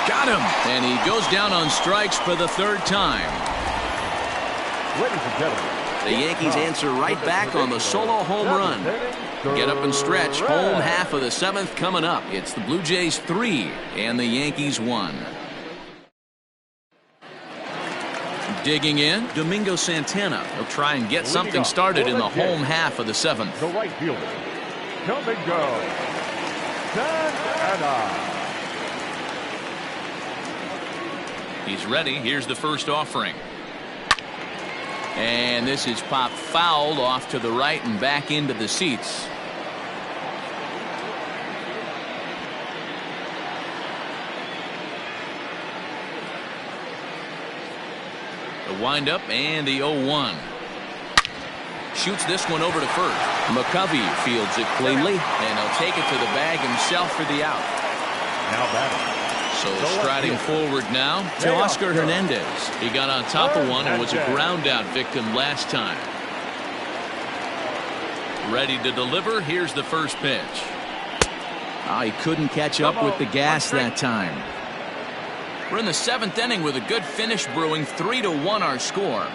Got him. And he goes down on strikes for the 3rd time. Ladies and gentlemen, the Yankees answer right back on the solo home run. Get up and stretch. Home half of the 7th coming up. It's the Blue Jays 3 and the Yankees 1. Digging in, Domingo Santana. He'll try and get something started in the home half of the 7th. the right fielder, Domingo Santana. He's ready. Here's the first offering. And this is popped foul off to the right and back into the seats. The windup and the 0-1. Shoots this one over to first. McCovey fields it cleanly, and he'll take it to the bag himself for the out. Now batting. So striding forward now to Oscar Hernandez. He got on top of one and was a ground out victim last time. Ready to deliver. Here's the first pitch. Oh, he couldn't catch up with the gas that time. We're in the 7th inning with a good finish brewing. 3-1 our score.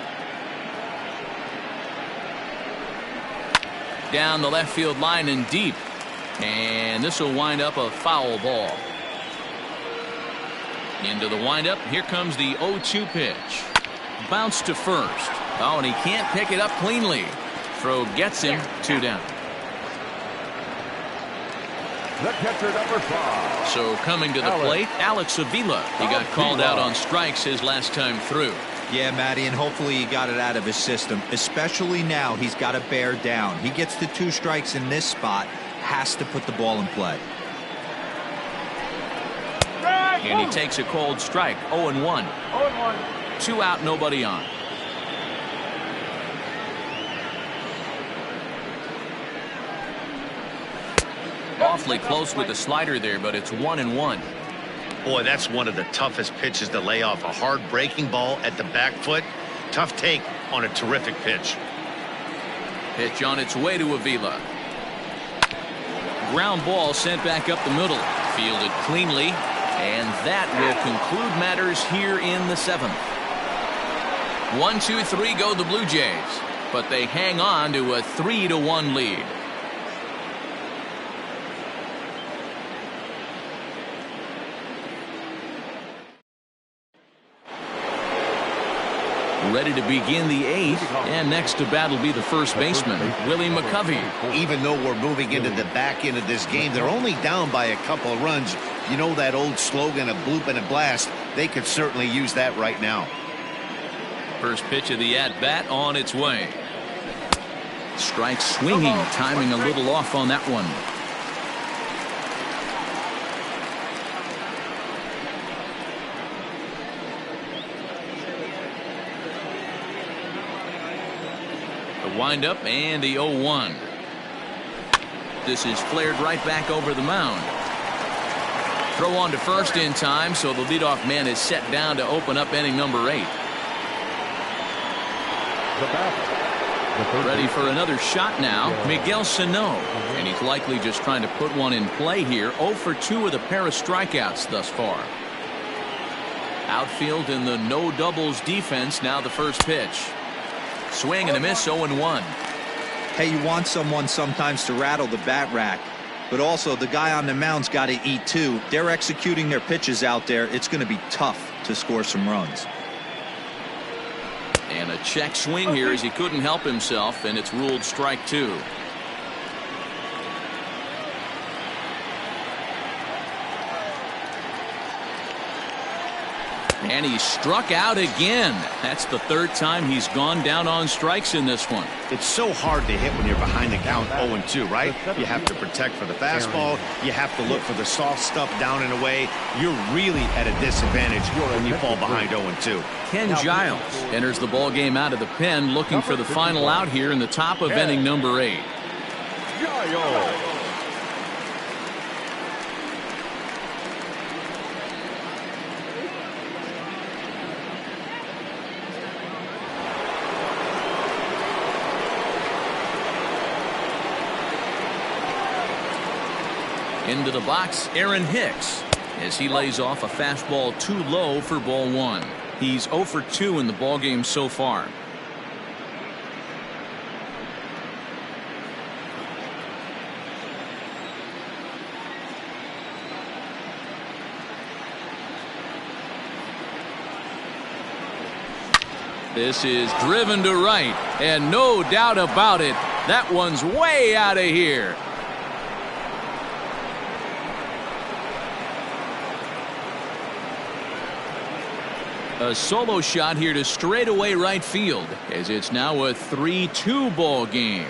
Down the left field line and deep. And this will wind up a foul ball. Into the windup. Here comes the 0-2 pitch. Bounce to first. Oh, and he can't pick it up cleanly. Throw gets him. 2 down. The catcher, number 5. So coming to the plate, Alex Avila. He got called out on strikes his last time through. Yeah, Matty, and hopefully he got it out of his system. Especially now, he's got to bear down. He gets the 2 strikes in this spot, has to put the ball in play. And he takes a cold strike. 0-1. 2 out, nobody on. Awfully close with the slider there, but it's 1-1. Boy, that's one of the toughest pitches to lay off. A hard breaking ball at the back foot. Tough take on a terrific pitch. Pitch on its way to Avila. Ground ball sent back up the middle. Fielded cleanly. And that will conclude matters here in the 7th. 1-2-3 go the Blue Jays. But they hang on to a 3-1 lead. Ready to begin the 8th, and next to bat will be the first baseman, Willie McCovey. Even though we're moving into the back end of this game, they're only down by a couple of runs. You know that old slogan, a bloop and a blast. They could certainly use that right now. First pitch of the at-bat on its way. Strike swinging, timing a little off on that one. Wind up and the 0-1. This is flared right back over the mound. Throw on to first in time, so the leadoff man is set down to open up inning number 8. Ready for another shot now, Miguel Sano, and he's likely just trying to put one in play here. 0 for 2 with a pair of strikeouts thus far. Outfield in the no doubles defense. Now the first pitch. Swing and a miss, 0-1. Hey, you want someone sometimes to rattle the bat rack, but also the guy on the mound's got to eat too. They're executing their pitches out there. It's going to be tough to score some runs. And a check swing here as he couldn't help himself, and it's ruled strike 2. And he struck out again. That's the 3rd time he's gone down on strikes in this one. It's so hard to hit when you're behind the count 0-2, right? You have to protect for the fastball. You have to look for the soft stuff down and away. You're really at a disadvantage when you fall behind 0-2. Ken Giles enters the ball game out of the pen, looking for the final out here in the top of inning number 8. Into the box, Aaron Hicks, as he lays off a fastball too low for ball 1. He's 0 for 2 in the ballgame so far. This is driven to right, and no doubt about it, that one's way out of here. A solo shot here to straightaway right field, as it's now a 3-2 ball game.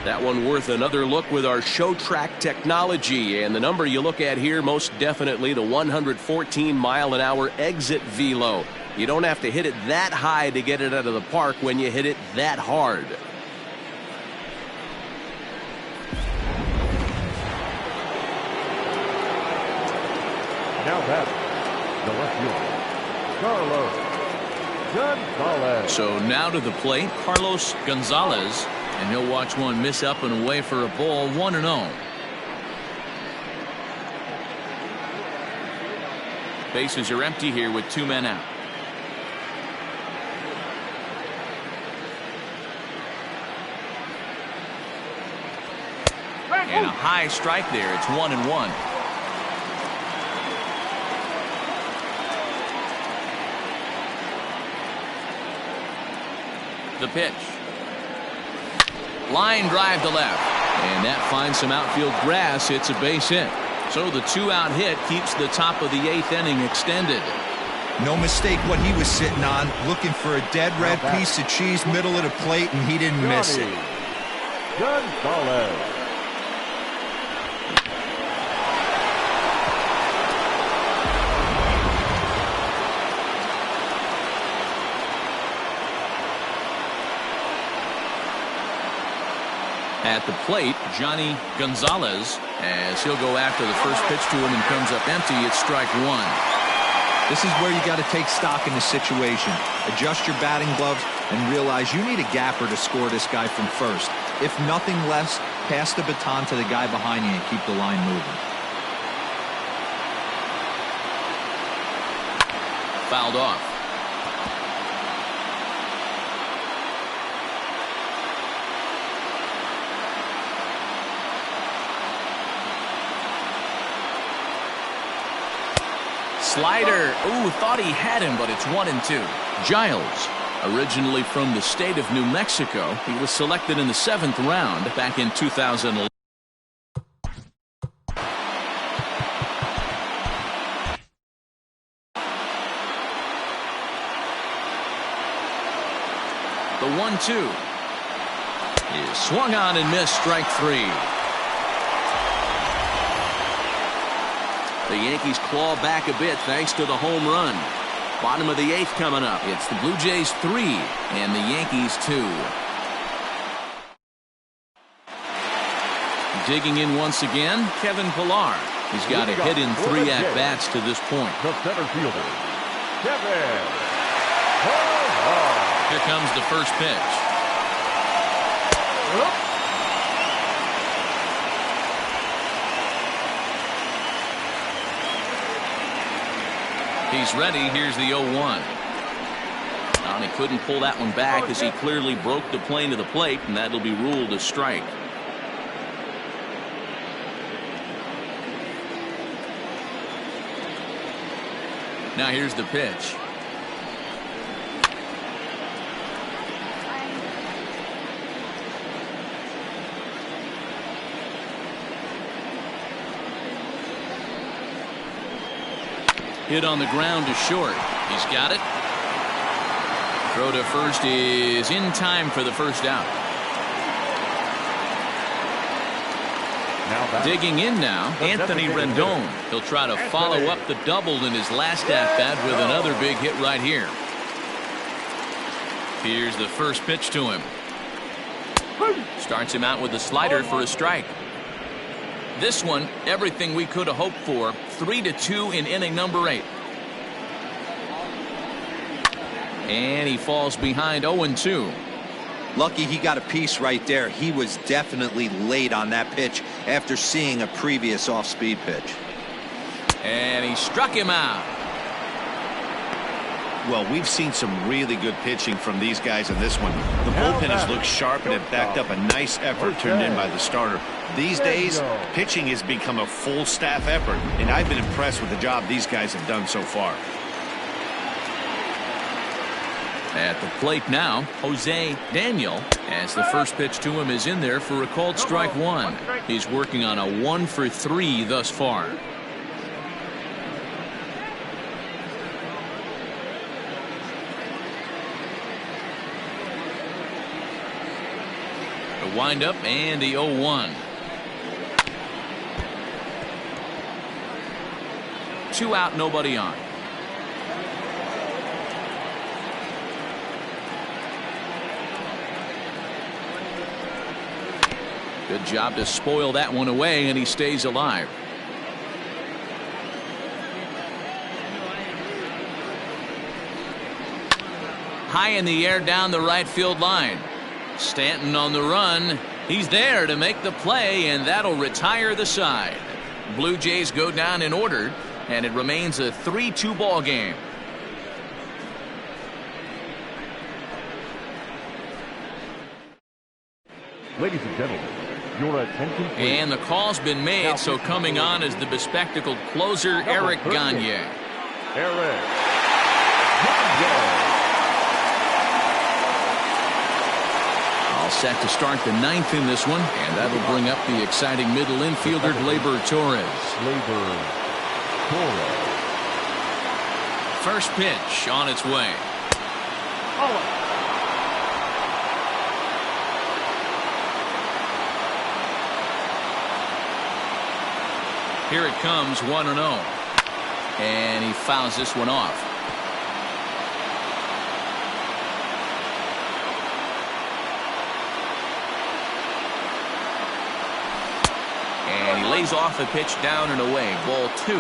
That one worth another look with our show track technology, and the number you look at here, most definitely the 114-mile-an-hour exit velo. You don't have to hit it that high to get it out of the park when you hit it that hard. Now back, the left fielder, Carlos Gonzalez. So now to the plate, Carlos Gonzalez, and he'll watch one miss up and away for a ball, 1-0. Bases are empty here with 2 men out. And a high strike there. It's 1-1. The pitch. Line drive to left. And that finds some outfield grass. It's a base hit. So the 2-out hit keeps the top of the 8th inning extended. No mistake what he was sitting on, looking for a dead red piece of cheese middle of the plate, and he didn't miss it. Gonzalez. At the plate, Johnny Gonzalez, as he'll go after the first pitch to him and comes up empty. It's strike one. This is where you got to take stock in the situation. Adjust your batting gloves and realize you need a gapper to score this guy from first. If nothing less, pass the baton to the guy behind you and keep the line moving. Fouled off. Slider. Ooh, thought he had him, but it's 1-2. Giles, originally from the state of New Mexico, he was selected in the 7th round back in 2011. The 1-2 is swung on and missed. Strike three. The Yankees claw back a bit thanks to the home run. Bottom of the 8th coming up. It's the Blue Jays 3 and the Yankees 2. Digging in once again, Kevin Pillar. He's got a hit in 3 at-bats to this point. The center fielder, Kevin Pillar. Here comes the first pitch. He's ready. Here's the 0-1. And he couldn't pull that one back as he clearly broke the plane to the plate, and that'll be ruled a strike. Now here's the pitch. Hit on the ground to short. He's got it. Throw to first is in time for the first out. Digging in now, Anthony Rendon. He'll try to follow up the double in his last at-bat with another big hit right here. Here's the first pitch to him. Starts him out with a slider for a strike. This one, everything we could have hoped for. 3-2 in inning number 8. And he falls behind 0-2. Lucky he got a piece right there. He was definitely late on that pitch after seeing a previous off-speed pitch. And he struck him out. Well, we've seen some really good pitching from these guys in this one. The bullpen has looked sharp and it backed up a nice effort turned in by the starter. These days, pitching has become a full staff effort, and I've been impressed with the job these guys have done so far. At the plate now, Jose Daniel, as the first pitch to him is in there for a called strike one. He's working on a 1-for-3 thus far. The windup and the 0-1. 2 out, nobody on. Good job to spoil that one away, and he stays alive. High in the air down the right field line. Stanton on the run. He's there to make the play, and that'll retire the side. Blue Jays go down in order, and it remains a 3-2 ball game. Ladies and gentlemen, your attention please. And the call's been made, so coming on is the bespectacled closer, Eric Gagne. Eric Gagne. All set to start the 9th in this one, and that'll bring up the exciting middle infielder, Gleyber Torres. First pitch on its way. Here it comes, 1-0. And he fouls this one off. lays off a pitch down and away. Ball 2.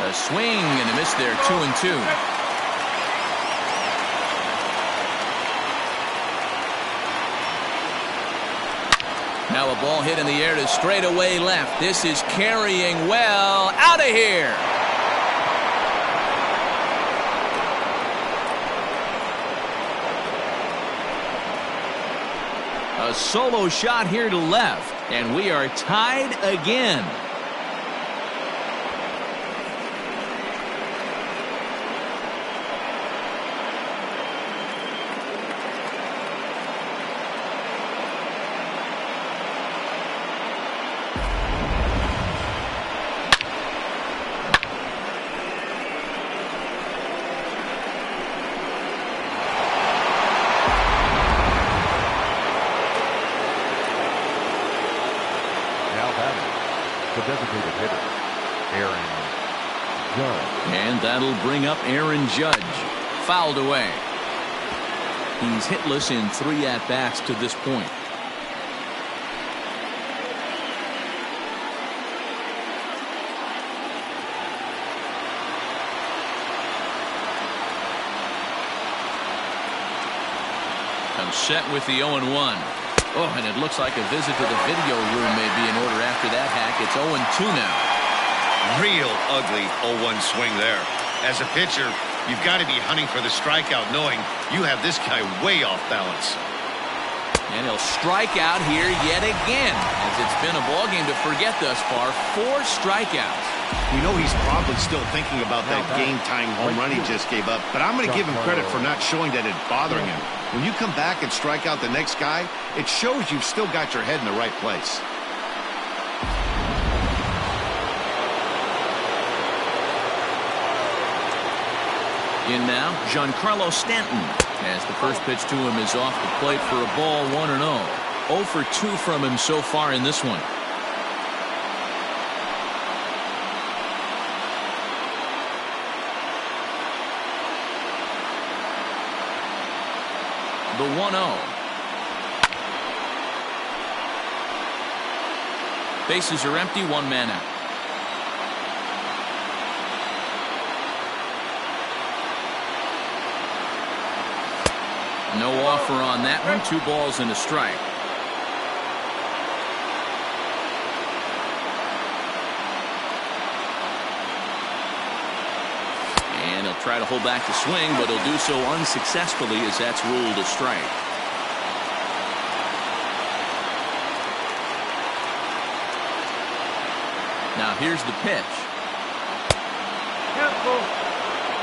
A swing and a miss there. 2-2. Now a ball hit in the air to straightaway left. This is carrying well. Out of here. A solo shot here to left, and we are tied again. The designated hitter, Aaron Judge. And that'll bring up Aaron Judge. Fouled away. He's hitless in 3 at-bats to this point. Comes set with the 0-1. Oh, and it looks like a visit to the video room may be in order after that hack. It's 0-2 now. Real ugly 0-1 swing there. As a pitcher, you've got to be hunting for the strikeout, knowing you have this guy way off balance. And he'll strike out here yet again, as it's been a ballgame to forget thus far. 4 strikeouts. We know he's probably still thinking about that game-tying home run he just gave up, but I'm going to give him credit for not showing that it's bothering him. When you come back and strike out the next guy, it shows you've still got your head in the right place. In now, Giancarlo Stanton, as the first pitch to him is off the plate for a ball. 1-0. 0 for 2 from him so far in this one. The 1-0. Bases are empty, 1 man out. No offer on that one. 2 balls and a strike. And he'll try to hold back the swing, but he'll do so unsuccessfully as that's ruled a strike. Now here's the pitch.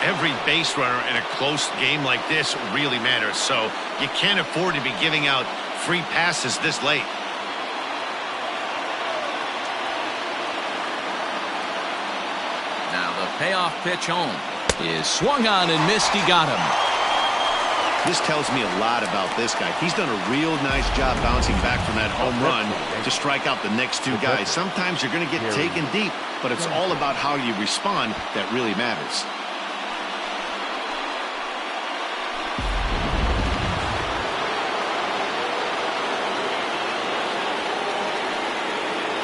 Every base runner in a close game like this really matters, so you can't afford to be giving out free passes this late. Now the payoff pitch home is swung on and missed. He got him. This tells me a lot about this guy. He's done a real nice job bouncing back from that home run to strike out the next 2 guys. Sometimes you're going to get taken deep, but it's all about how you respond that really matters.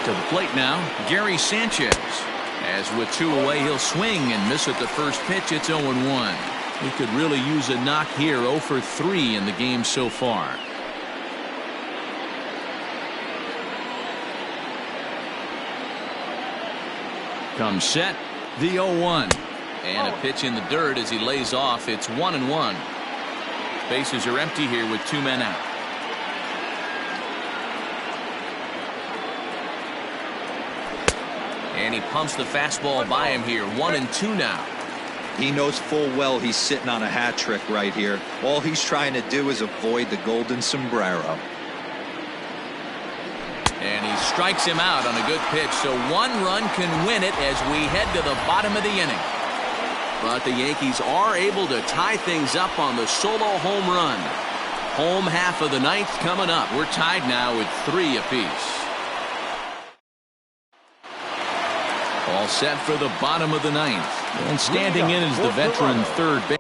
To the plate now, Gary Sanchez. As with 2 away, he'll swing and miss at the first pitch. It's 0-1. He could really use a knock here. 0 for 3 in the game so far. Comes set, the 0-1. And a pitch in the dirt as he lays off. It's 1-1. Bases are empty here with 2 men out. And he pumps the fastball by him here. 1-2 now. He knows full well he's sitting on a hat trick right here. All he's trying to do is avoid the golden sombrero. And he strikes him out on a good pitch, so 1 run can win it as we head to the bottom of the inning. But the Yankees are able to tie things up on the solo home run. Home half of the 9th coming up. We're tied now with 3 apiece. All set for the bottom of the 9th. And standing in is the veteran third base.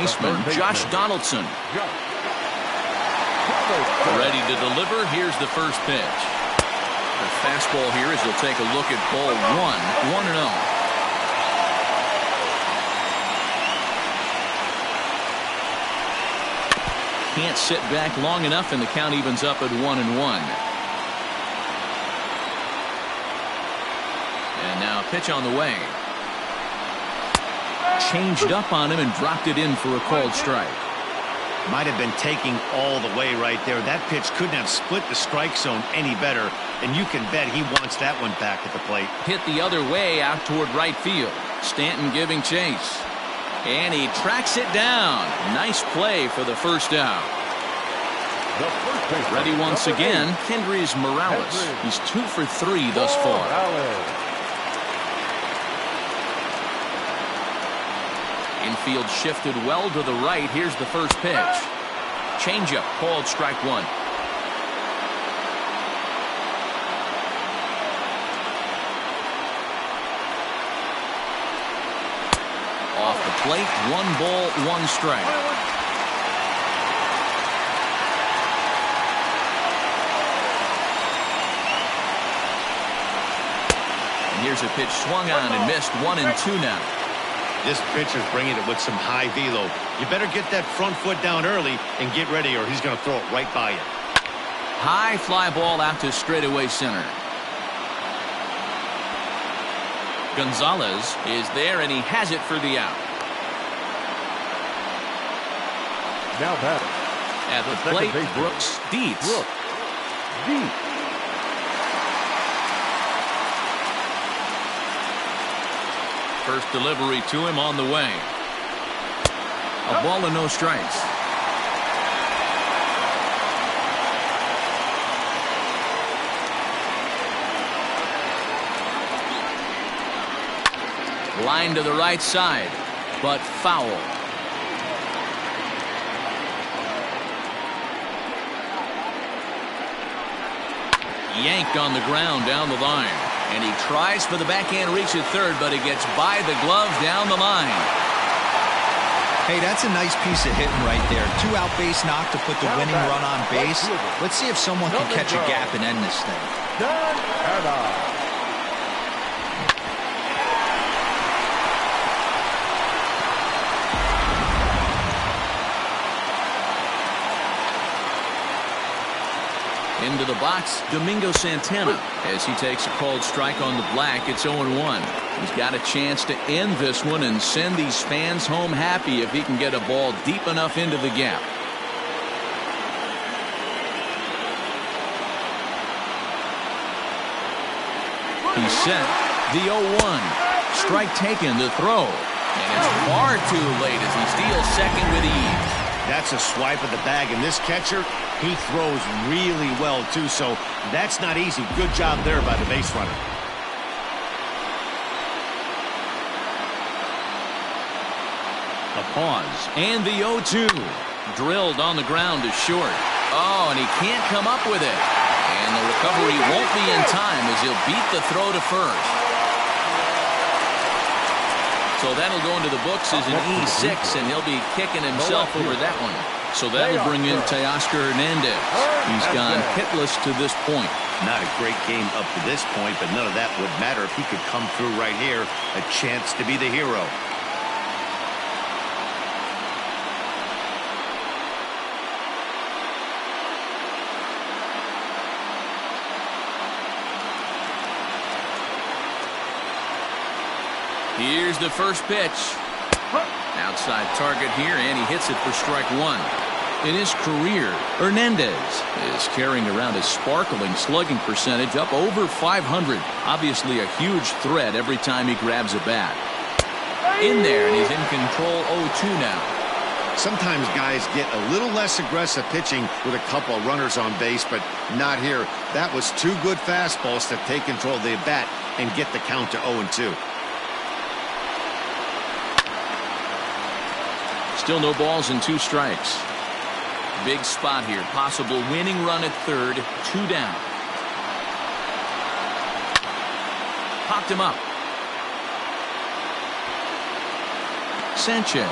baseman, Josh Donaldson. Ready to deliver. Here's the first pitch. The fastball here as he'll take a look at ball 1-0. Can't sit back long enough, and the count evens up at 1-1. And now a pitch on the way. Changed up on him and dropped it in for a called strike. Might have been taking all the way right there. That pitch couldn't have split the strike zone any better, and you can bet he wants that one back at the plate. Hit the other way out toward right field. Stanton giving chase. And he tracks it down. Nice play for the first out. Ready once again, Kendrys Morales. He's 2 for 3 thus far. Infield shifted well to the right. Here's the first pitch. Changeup called strike 1. Off the plate, 1 ball, 1 strike. And here's a pitch swung on and missed. 1-2 now. This pitcher's bringing it with some high velo. You better get that front foot down early and get ready, or he's going to throw it right by you. High fly ball out to straightaway center. Gonzalez is there, and he has it for the out. Now batting. At the plate, Brooks Dietz. First delivery to him on the way. A ball and no strikes. Line to the right side, but foul. Yanked on the ground down the line. And he tries for the backhand reach at third, but it gets by the glove down the line. Hey, that's a nice piece of hitting right there. 2-out base knock to put the winning run on base. Let's see if someone can catch a gap and end this thing. Into the box, Domingo Santana, as he takes a called strike on the black. It's 0-1. He's got a chance to end this one and send these fans home happy if he can get a ball deep enough into the gap. He's set. The 0-1. Strike taken, the throw. And it's far too late as he steals second with ease. That's a swipe of the bag, and this catcher, he throws really well, too, so that's not easy. Good job there by the base runner. A pause, and the 0-2. Drilled on the ground to short. Oh, and he can't come up with it. And the recovery won't be in time as he'll beat the throw to first. So that'll go into the books as an E6, and he'll be kicking himself over that one. So that'll bring in Teoscar Hernandez. He's gone hitless to this point. Not a great game up to this point, but none of that would matter if he could come through right here. A chance to be the hero. Here's the first pitch. Outside target here, and he hits it for strike 1. In his career, Hernandez is carrying around a sparkling slugging percentage up over 500. Obviously a huge threat every time he grabs a bat. In there, and he's in control. 0-2 now. Sometimes guys get a little less aggressive pitching with a couple of runners on base, but not here. That was 2 good fastballs to take control of the bat and get the count to 0-2. Still no balls and 2 strikes. Big spot here. Possible winning run at third. 2 down. Popped him up. Sanchez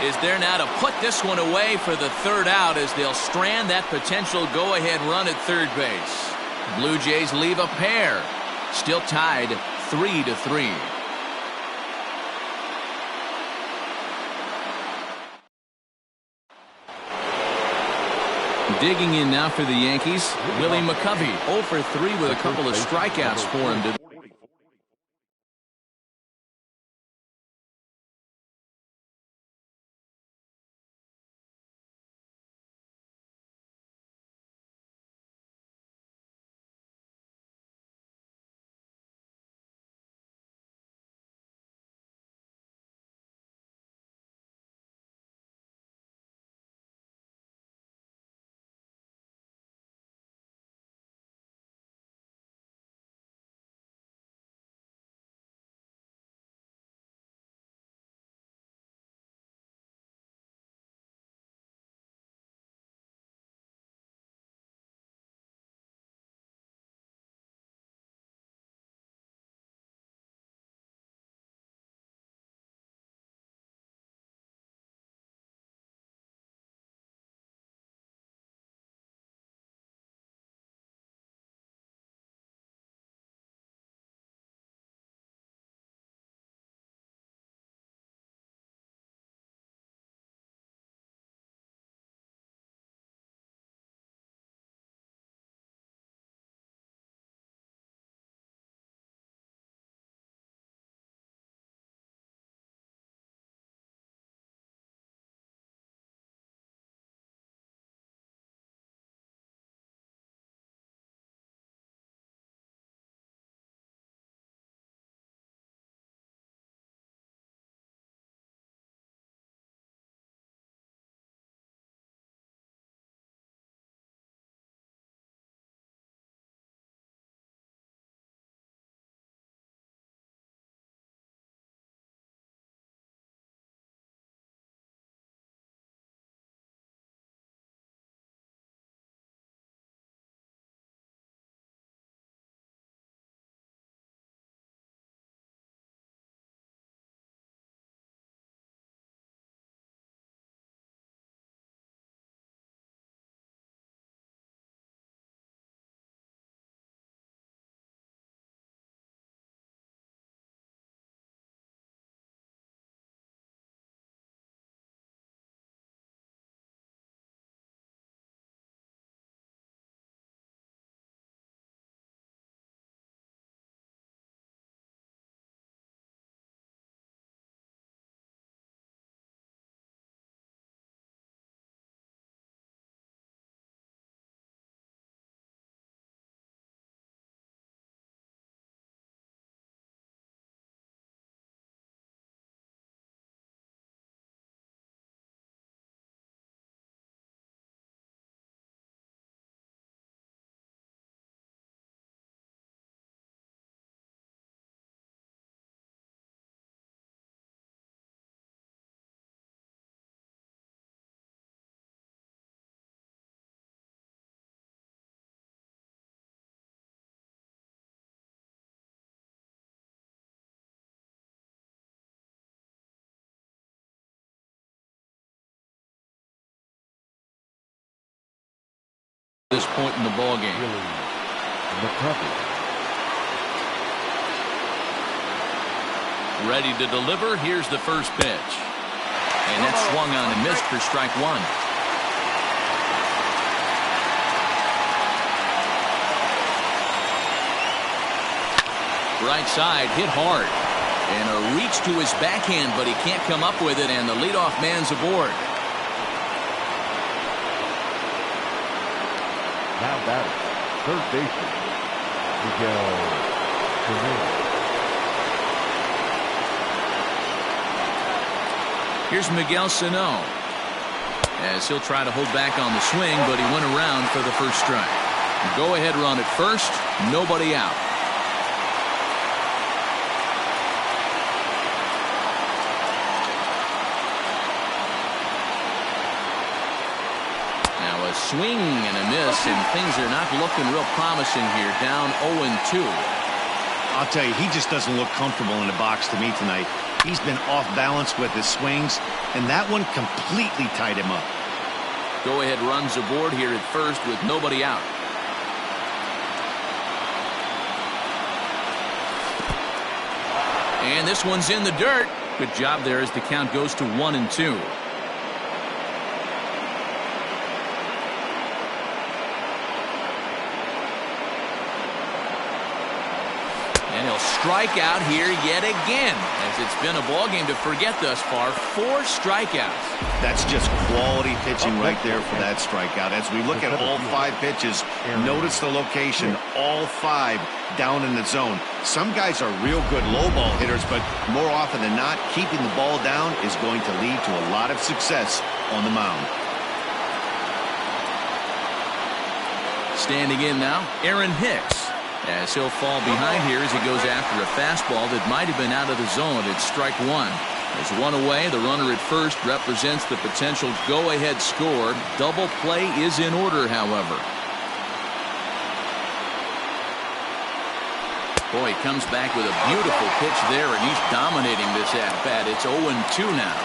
is there now to put this one away for the third out as they'll strand that potential go-ahead run at third base. Blue Jays leave a pair. Still tied 3-3. Digging in now for the Yankees, Willie McCovey, 0 for 3 with a couple of strikeouts for him today. This point in the ball game. Ready to deliver. Here's the first pitch. And that's swung on and missed for strike one. Right side hit hard. And a reach to his backhand, but he can't come up with it, and the leadoff man's aboard. Now batting, third baseman, Miguel Cabrera. Here's Miguel Sano, as he'll try to hold back on the swing, but he went around for the first strike. Go ahead run at first, nobody out. Now a swing and a miss, and things are not looking real promising here, down 0-2. I'll tell you, he just doesn't look comfortable in the box to me tonight. He's been off balance with his swings, and that one completely tied him up. Go ahead runs aboard here at first with nobody out. And this one's in the dirt. Good job there as the count goes to 1-2. And he'll strike out here yet again, as it's been a ball game to forget thus far. 4 strikeouts. That's just quality pitching right there for that strikeout. As we look at all 5 pitches, notice the location, all 5 down in the zone. Some guys are real good low ball hitters, but more often than not, keeping the ball down is going to lead to a lot of success on the mound. Standing in now, Aaron Hicks, as he'll fall behind here as he goes after a fastball that might have been out of the zone. It's strike 1. There's 1 away. The runner at first represents the potential go-ahead score. Double play is in order, however. Boy, he comes back with a beautiful pitch there, and he's dominating this at-bat. It's 0-2 now.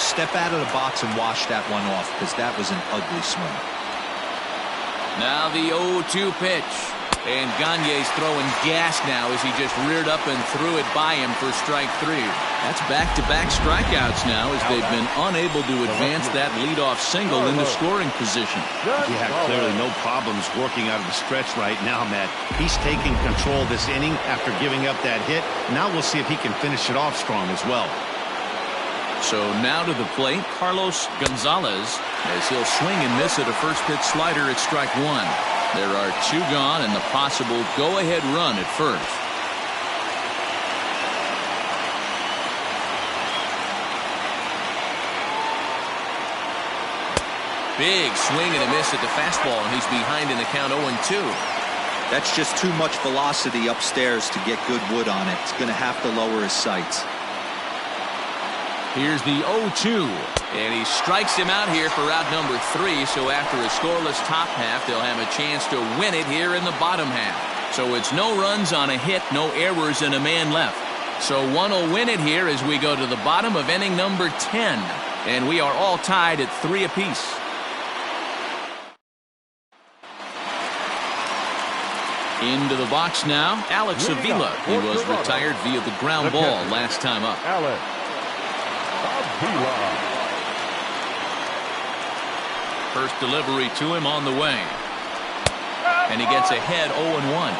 Step out of the box and wash that one off, because that was an ugly swing. Now the 0-2 pitch. And Gagne's throwing gas now as he just reared up and threw it by him for strike 3. That's back-to-back strikeouts now as they've been unable to advance that leadoff single into scoring position. Yeah, clearly no problems working out of the stretch right now, Matt. He's taking control this inning after giving up that hit. Now we'll see if he can finish it off strong as well. So now to the plate, Carlos Gonzalez, as he'll swing and miss at a first pitch slider at strike 1. There are 2 gone and the possible go-ahead run at first. Big swing and a miss at the fastball, and he's behind in the count 0-2. That's just too much velocity upstairs to get good wood on it. It's going to have to lower his sights. Here's the 0-2, and he strikes him out here for out number 3. So after a scoreless top half, they'll have a chance to win it here in the bottom half. So it's no runs on a hit, no errors, and a man left. So one will win it here as we go to the bottom of inning number 10, and we are all tied at 3 apiece. Into the box now, Alex Avila. He was retired via the ground ball last time up. Alex Avila. First delivery to him on the way. And he gets ahead 0-1.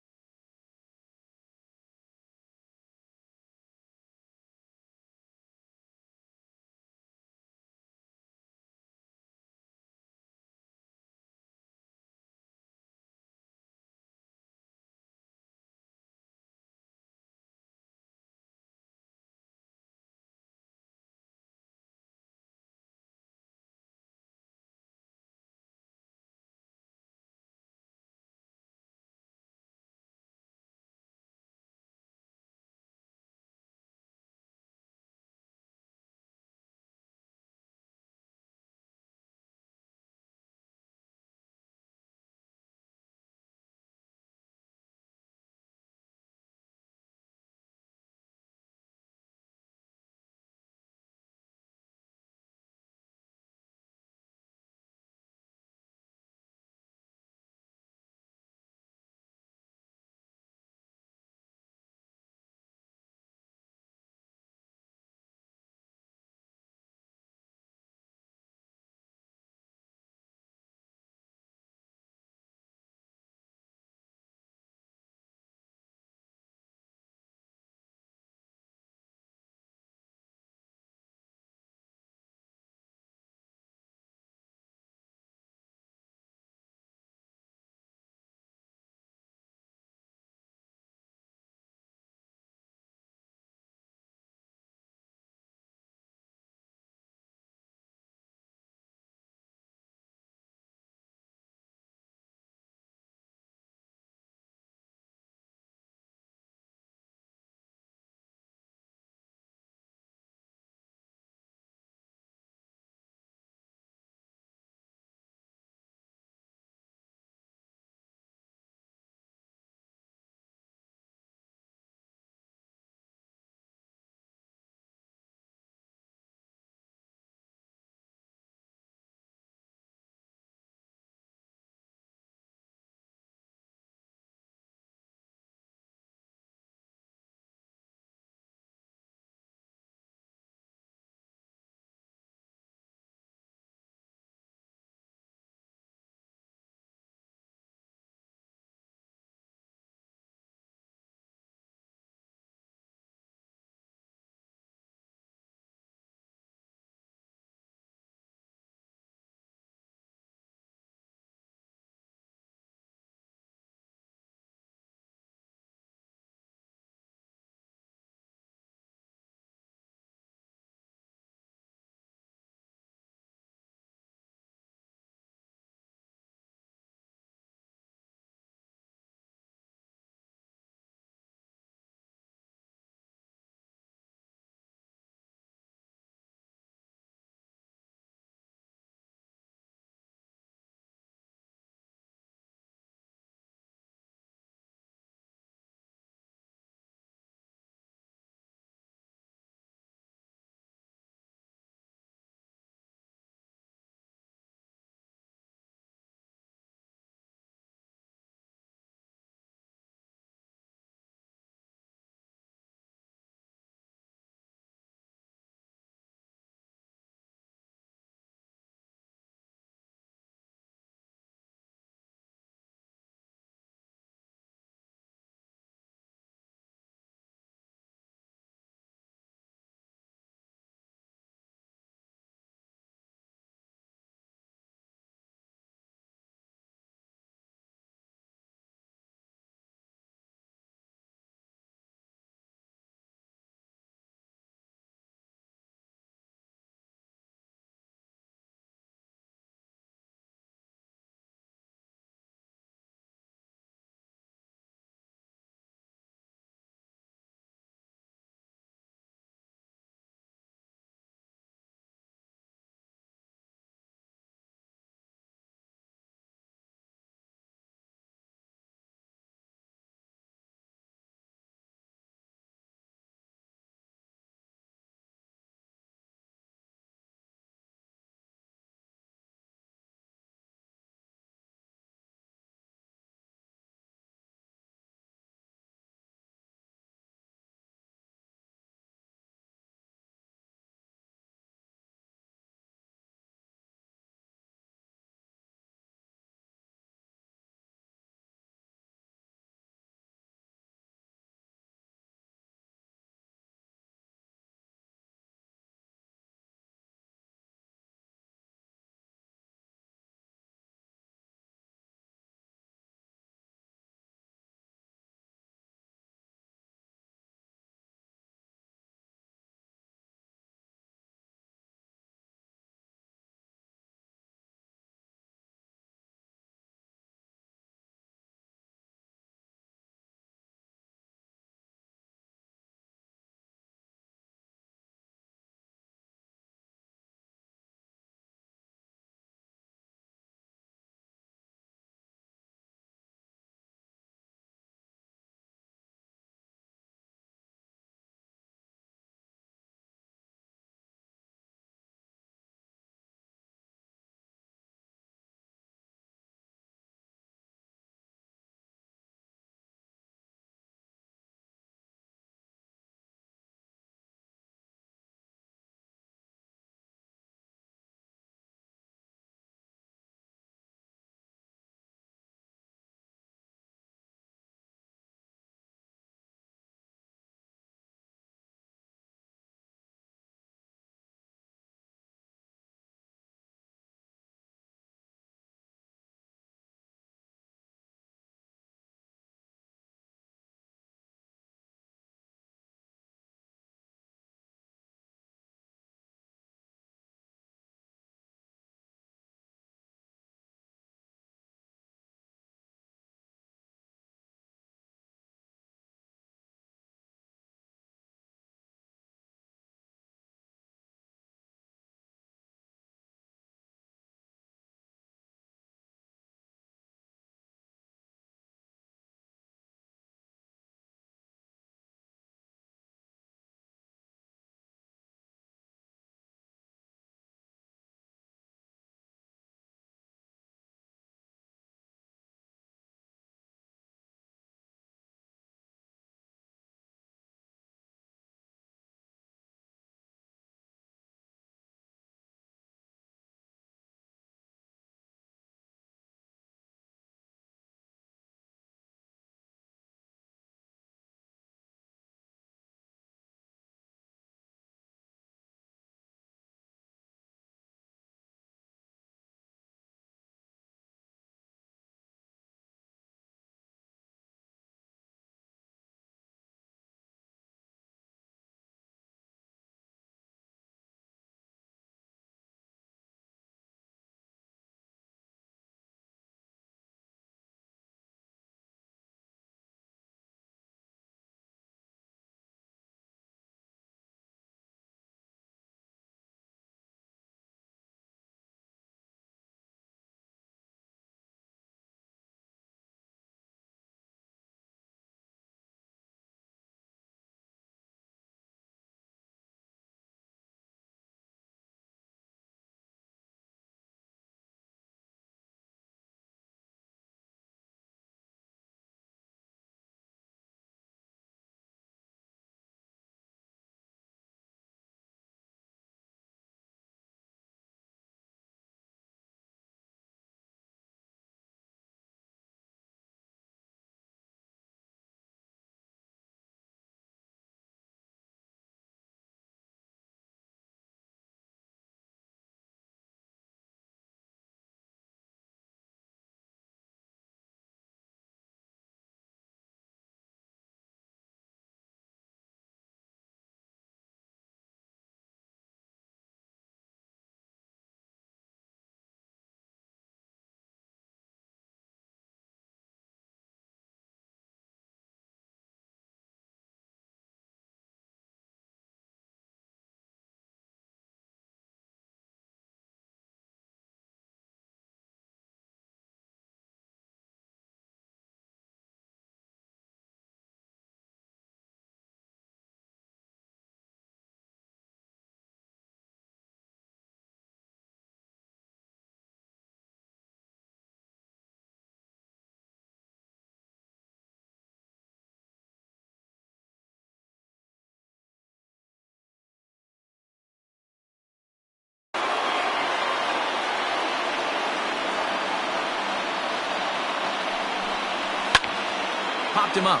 popped him up.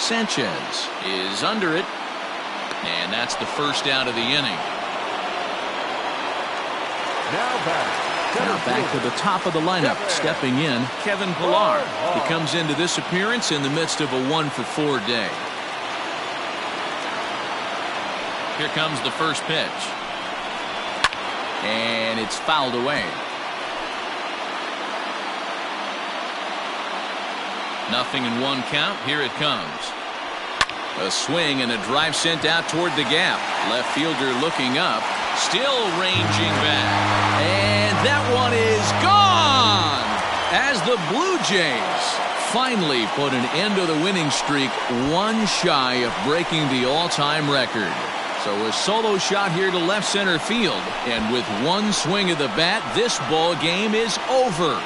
Sanchez is under it. And that's the first out of the inning. Now back to the top of the lineup. Stepping in, Kevin Pillar. He comes into this appearance in the midst of a 1-for-4 day. Here comes the first pitch. And it's fouled away. Nothing in one count. Here it comes. A swing and a drive sent out toward the gap. Left fielder looking up. Still ranging back. And that one is gone! As the Blue Jays finally put an end to the winning streak, one shy of breaking the all-time record. So a solo shot here to left center field. And with one swing of the bat, this ball game is over.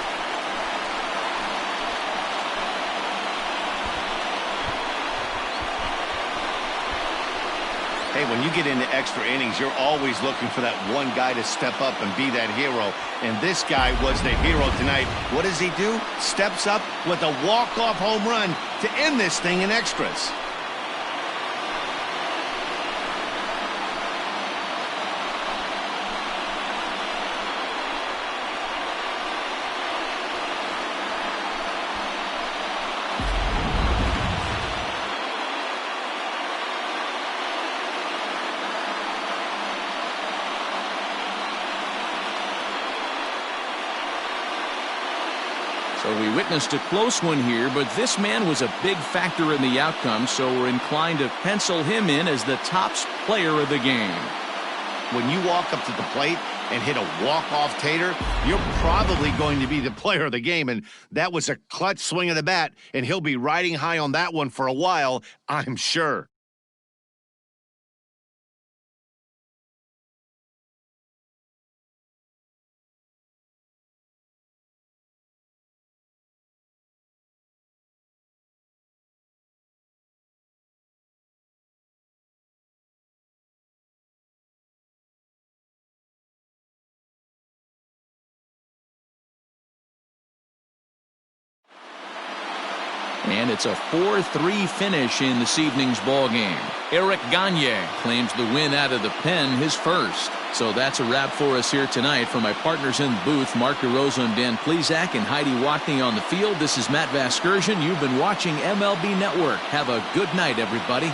Hey, when you get into extra innings, you're always looking for that one guy to step up and be that hero. And this guy was the hero tonight. What does he do? Steps up with a walk-off home run to end this thing in extras. So we witnessed a close one here, but this man was a big factor in the outcome, so we're inclined to pencil him in as the top player of the game. When you walk up to the plate and hit a walk-off tater, you're probably going to be the player of the game, and that was a clutch swing of the bat, and he'll be riding high on that one for a while, I'm sure. And it's a 4-3 finish in this evening's ball game. Eric Gagne claims the win out of the pen, his first. So that's a wrap for us here tonight. For my partners in the booth, Mark DeRosa and Dan Plesac and Heidi Watney on the field, this is Matt Vasgersian. You've been watching MLB Network. Have a good night, everybody.